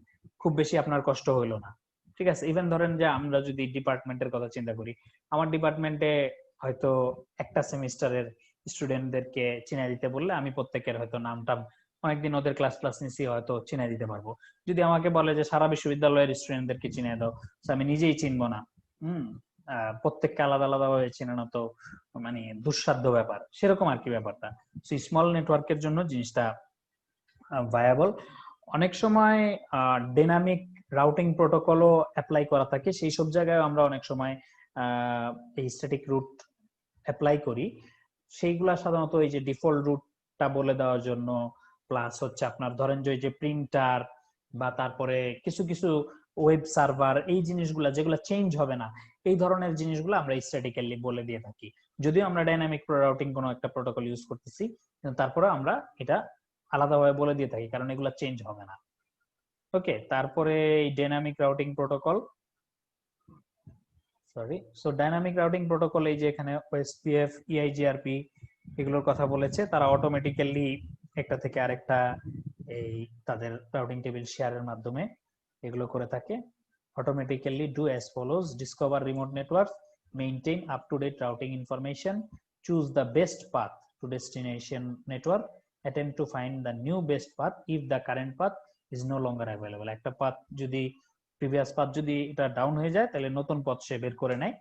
A: খুব বেশি আপনার কষ্ট হইলো না, ঠিক আছে। ইভেন ধরেন যে আমরা যদি ডিপার্টমেন্টের কথা চিন্তা করি, আমার ডিপার্টমেন্টে হয়তো একটা সেমিস্টারের স্টুডেন্টদেরকে চিনাই দিতে বললে আমি প্রত্যেকের হয়তো নামটা অনেকদিন ওদের ক্লাস নিছি হয়তো চিনাই দিতে পারবো। যদি আমাকে বলে যে সারা বিশ্ববিদ্যালয়ের স্টুডেন্টদেরকে চিনিয়ে দাও, আমি নিজেই চিনবো না। প্রত্যেককে আলাদা আলাদা ভাবে চেনানো তো মানে দুঃসাধ্য ব্যাপার, সেরকম আর কি ব্যাপারটা। স্মল নেটওয়ার্কের জন্য জিনিসটা ভায়াবল। অনেক সময় ডাইনামিক রাউটিং প্রোটোকলও অ্যাপ্লাই করা থাকে, সেই সব জায়গায় আমরা অনেক সময় এই স্ট্যাটিক রুট অ্যাপ্লাই করি। সেইগুলা সাধারণত এই যে ডিফল্ট রুটটা বলে দেওয়ার জন্য, প্লাস হচ্ছে আপনার ধরেন যে প্রিন্টার বা তারপরে কিছু কিছু ওয়েব সার্ভার, এই জিনিসগুলা যেগুলো চেঞ্জ হবে না, এই ধরনের জিনিসগুলো আমরা স্ট্যাটিক্যালি বলে দিয়ে থাকি। যদিও আমরা ডাইনামিক রাউটিং কোনো একটা প্রোটোকল ইউজ করতেছি, কিন্তু তারপরে আমরা এটা আলাদাভাবে বলে দিয়ে থাকি, কারণ এগুলো চেঞ্জ হবে না। ওকে, তারপরে এই dynamic routing protocol, dynamic routing protocol এই যে এখানে ওএসপিএফ, ইআইজিআরপি এগুলোর কথা বলেছে, তারা অটোমেটিক্যালি একটা থেকে আরেকটা এই তাদের রাউটিং টেবিল শেয়ারের মাধ্যমে এগুলো করে থাকে। automatically do as follows: discover remote networks, maintain up-to-date routing information, choose the best path to destination network, attempt to find the new best path if the current path is no longer available. একটা path যদি previous path যদি এটা down হয়ে যায় তাহলে নতুন পথ সে বের করে নেয়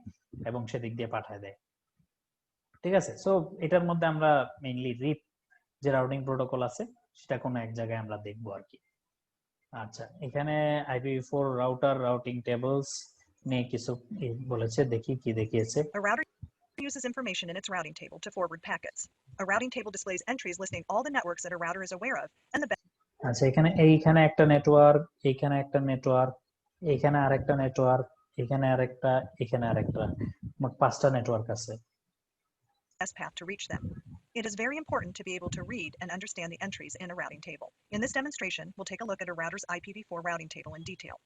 A: এবং সেদিক দিয়ে পাঠায় দেয়, ঠিক আছে। সো এটার মধ্যে আমরা মেইনলি রিপ যে রাউটিং প্রোটোকল আছে সেটা কোনো এক জায়গায় আমরা দেখবো আর কি। আচ্ছা, এখানে IPv4 রাউটার রাউটিং টেবলস নিয়ে কিছু বলেছে, দেখি কি দেখিয়েছে।
F: A router uses information in its routing table to forward packets. A routing table displays entries listing all the networks that a router is aware of and the
A: আচ্ছা, এইখানে একটা network, এইখানে একটা নেটওয়ার্ক, এইখানে আরেকটা নেটওয়ার্ক, এখানে আরেকটা, এখানে আরেকটা, মোট 5টা নেটওয়ার্ক আছে।
F: best path to reach them. It is very important to be able to read and understand the entries in a routing table. In this demonstration, we'll take a look at a router's IPv4 routing table in detail.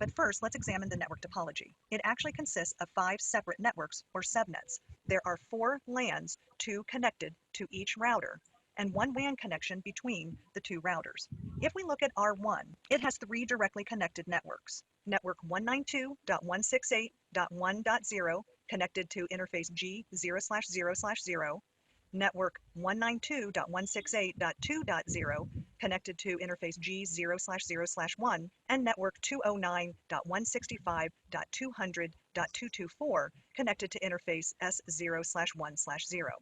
F: But first, let's examine the network topology. It actually consists of 5 separate networks, or subnets. There are 4 LANs, 2 connected to each router, and 1 WAN connection between the 2 routers. If we look at R1, it has 3 directly connected networks. Network 192.168.1.0 connected to interface G0/0/0, network 192.168.2.0 connected to interface G0/0/1, and network 209.165.200.224 connected to interface S0/1/0.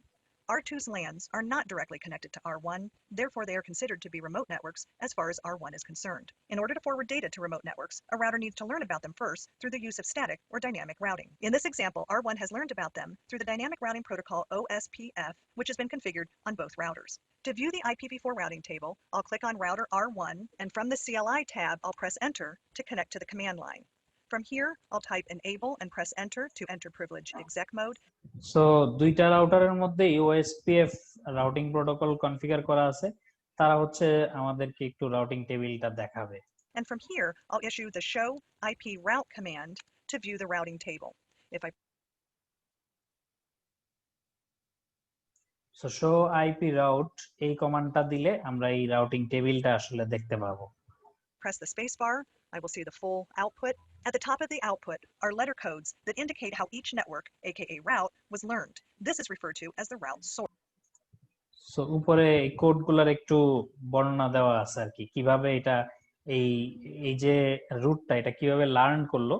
F: R2's LANs are not directly connected to R1, therefore they are considered to be remote networks as far as R1 is concerned. In order to forward data to remote networks, a router needs to learn about them first through the use of static or dynamic routing. In this example, R1 has learned about them through the dynamic routing protocol OSPF, which has been configured on both routers. To view the IPv4 routing table, I'll click on router R1, and from the CLI tab, I'll press enter to connect to the command line. From here, I'll type enable and press enter to enter privilege exec mode.
A: So দুইটা রাউটারের মধ্যে OSPF routing protocol configure করা আছে, তারা হচ্ছে আমাদেরকে একটু routing টেবিলটা দেখাবে।
F: And from here, I'll issue the show IP route command to view the routing table. If I
A: so show IP route এই কমান্ডটা দিলে আমরা এই রাউটিং টেবিলটা আসলে দেখতে পাবো।
F: press the spacebar, I will see the full output. At the top of the output are letter codes that indicate how each network, aka route, was learned. This is referred to as the route source.
A: So উপরে এই কোডগুলোর একটু বর্ণনা দেওয়া আছে আর কি, কিভাবে এটা এই এই যে রুটটা এটা কিভাবে লার্ন করলো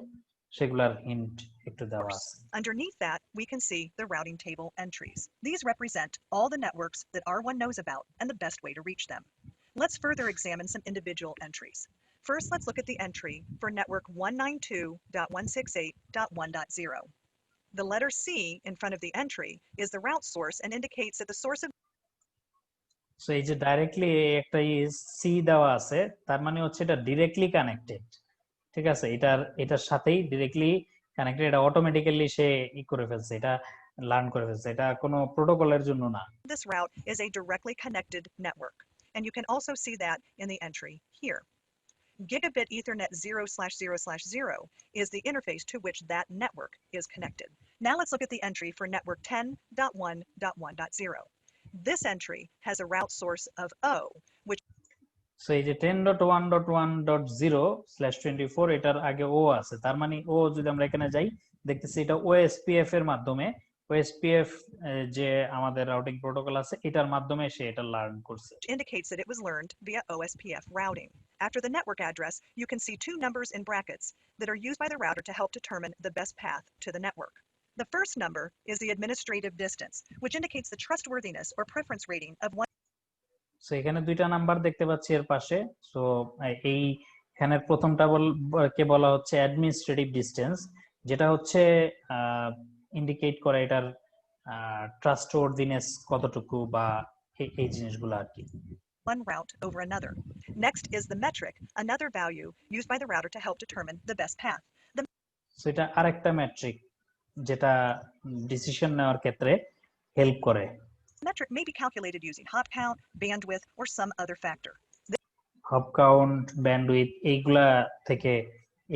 A: সেগুলোর হিন্ট একটু দেওয়া আছে।
F: Underneath that, we can see the routing table entries. These represent all the networks that R1 knows about and the best way to reach them. Let's further examine some individual entries. First, let's look at the entry for network 192.168.1.0. The letter C in front of the entry is the route source and indicates that the source of
A: so এই যে directly একটা C দেওয়া আছে, তার মানে হচ্ছে এটা directly connected, ঠিক আছে, এটার সাথেই ডিরেক্টলি কানেক্টেড, এটা অটোমেটিক্যালি সে ই করে ফেলছে, এটা লার্ন করে ফেলছে, এটা কোনো প্রোটোকলের জন্য না।
F: this route is a directly connected network, and you can also see that in the entry here. Gigabit Ethernet 0/0/0 is the interface to which that network is connected. Now let's look at the entry for network 10.1.1.0. This entry has a route source of O, which
A: so এই যে 10.1.1.0/24 এটার আগে ও আছে, তার মানে ও যদি আমরা এখানে যাই দেখতেছি এটা OSPF এর মাধ্যমে, OSPF যে আমাদের রাউটিং প্রোটোকল আছে এটার মাধ্যমে সে এটা লার্ন করছে।
F: indicates that it was learned via OSPF routing. After the network address, you can see two numbers in brackets that are used by the router to help determine the best path to the network. The first number is the administrative distance, which indicates the trustworthiness or preference rating of one.
A: So এখানে দুইটা number দেখতে পাচ্ছি এর পাশে। So এই এখানের প্রথমটা কে বলা হচ্ছে অ্যাডমিনিস্ট্রেটিভ ডিসটেন্স, যেটা হচ্ছে ইন্ডিকেট করে এটার ট্রাস্টওয়ার্দিনেস কতটুকু বা এই জিনিসগুলো আর কি।
F: One route over another. Next is the metric, another value used by the router to help determine the best path. The
A: so এটা আরেকটা মেট্রিক যেটা ডিসিশন নেওয়ার ক্ষেত্রে হেল্প করে।
F: metric may be calculated using hop count, bandwidth, or some other factor.
A: Hop count, bandwidth এইগুলা থেকে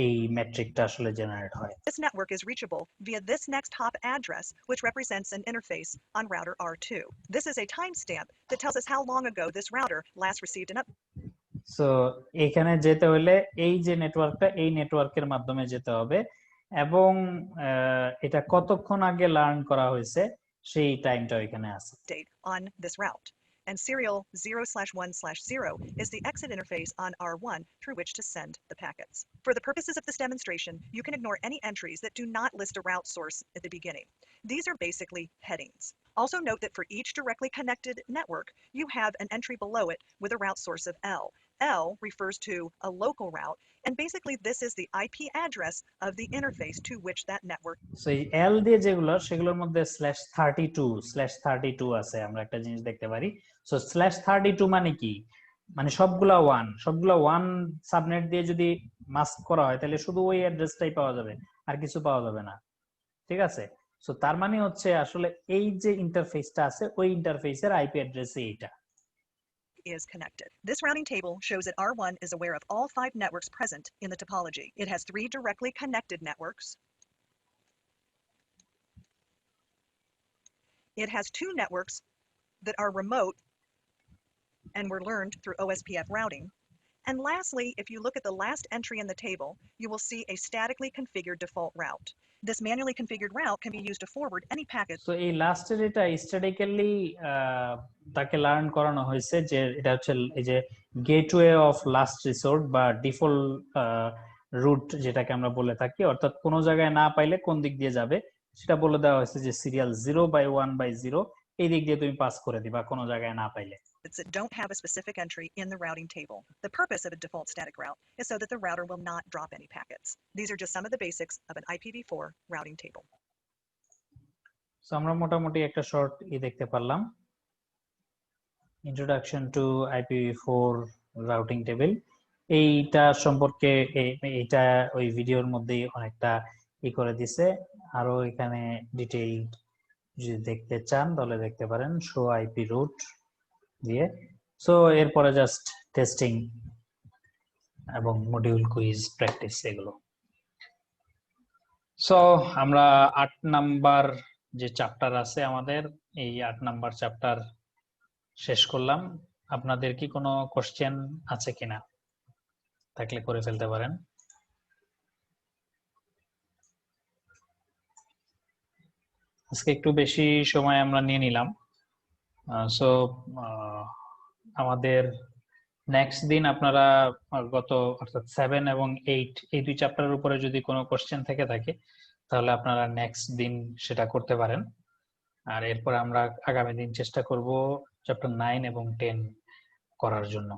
A: এই মেট্রিকটা আসলে জেনারেট হয়।
F: This network is reachable via this next hop address, which represents an interface on router R2. This is a timestamp that tells us how long ago this router last received an update.
A: So এখানে যেতে হলে এই যে নেটওয়ার্কটা, এই নেটওয়ার্কের মাধ্যমে যেতে হবে এবং এটা কতক্ষণ আগে লার্ন করা হয়েছে সেই টাইমটা এখানে আছে।
F: On this route. And serial 0/1/0 is the exit interface on R1 through which to send the packets. For the purposes of this demonstration, you can ignore any entries that do not list a route source at the beginning. These are basically headings. Also note that for each directly connected network, you have an entry below it with a route source of L. L refers to a local route, and basically this is the IP address of the interface to which that network.
A: So এই এল দিয়ে যেগুলো, সেগুলোর মধ্যে /32 আছে, আমরা একটা জিনিস দেখতে পারি। সো /32 মানে কি, মানে সবগুলা ওয়ান সাবনেট দিয়ে যদি মাস্ক করা হয় তাহলে শুধু ওই অ্যাড্রেসটাই পাওয়া যাবে, আর কিছু পাওয়া যাবে না, ঠিক আছে। সো তার মানে হচ্ছে আসলে এই যে ইন্টারফেসটা আছে ওই ইন্টারফেসের আইপি অ্যাড্রেসই এটা
F: is connected. This routing table shows that R1 is aware of all 5 networks present in the topology. It has 3 directly connected networks. It has 2 networks that are remote and were learned through OSPF routing. And lastly, if you look at the last entry in the table, you will see a statically configured default route. This manually configured route can be used to forward any packet.
A: So এই লাস্টের এটা statically তাকে learn করানো হয়েছে যে এটা হচ্ছে এই যে গেটওয়ে অফ লাস্ট রিসোর্ট বা ডিফল্ট রুট যেটাকে আমরা বলে থাকি, অর্থাৎ কোনো জায়গায় না পাইলে কোন দিক দিয়ে যাবে সেটা বলে দেওয়া হয়েছে যে সিরিয়াল 0/1/0 এই দিক দিয়ে তুমি পাস করে দিবা কোনো জায়গায় না পাইলে।
F: That don't have a specific entry in the routing table. The purpose of a default static route is so that the router will not drop any packets. These are just some of the basics of an IPv4 routing table.
A: So আমরা মোটামুটি একটা short দেখতে পারলাম, introduction to IPv4 routing table. এইটা সম্পর্কে এইটা ওই ভিডিওর মধ্যেই অনেকটা করে দিছে। আরো এখানে ডিটেইল যদি দেখতে চান তাহলে দেখতে পারেন শো আইপি রুট দিয়ে। সো এরপরে জাস্ট টেস্টিং এবং মডিউল কুইজ প্র্যাকটিস এগুলো। সো আমরা 8 নাম্বার যে চ্যাপ্টার আছে আমাদের, এই 8 নাম্বার চ্যাপ্টার শেষ করলাম। আপনাদের কি কোনো কোশ্চেন আছে কিনা? থাকলে করে ফেলতে পারেন। আজকে একটু বেশি সময় আমরা নিয়ে নিলাম। সো আমাদের নেক্সট দিন আপনারা গত অর্থাৎ 7 এবং 8 এই দুই চ্যাপ্টারের উপরে যদি কোনো কোশ্চেন থেকে থাকে তাহলে আপনারা নেক্সট দিন সেটা করতে পারেন। আর এরপর আমরা আগামী দিন চেষ্টা করব চ্যাপ্টার 9 এবং 10 করার জন্য।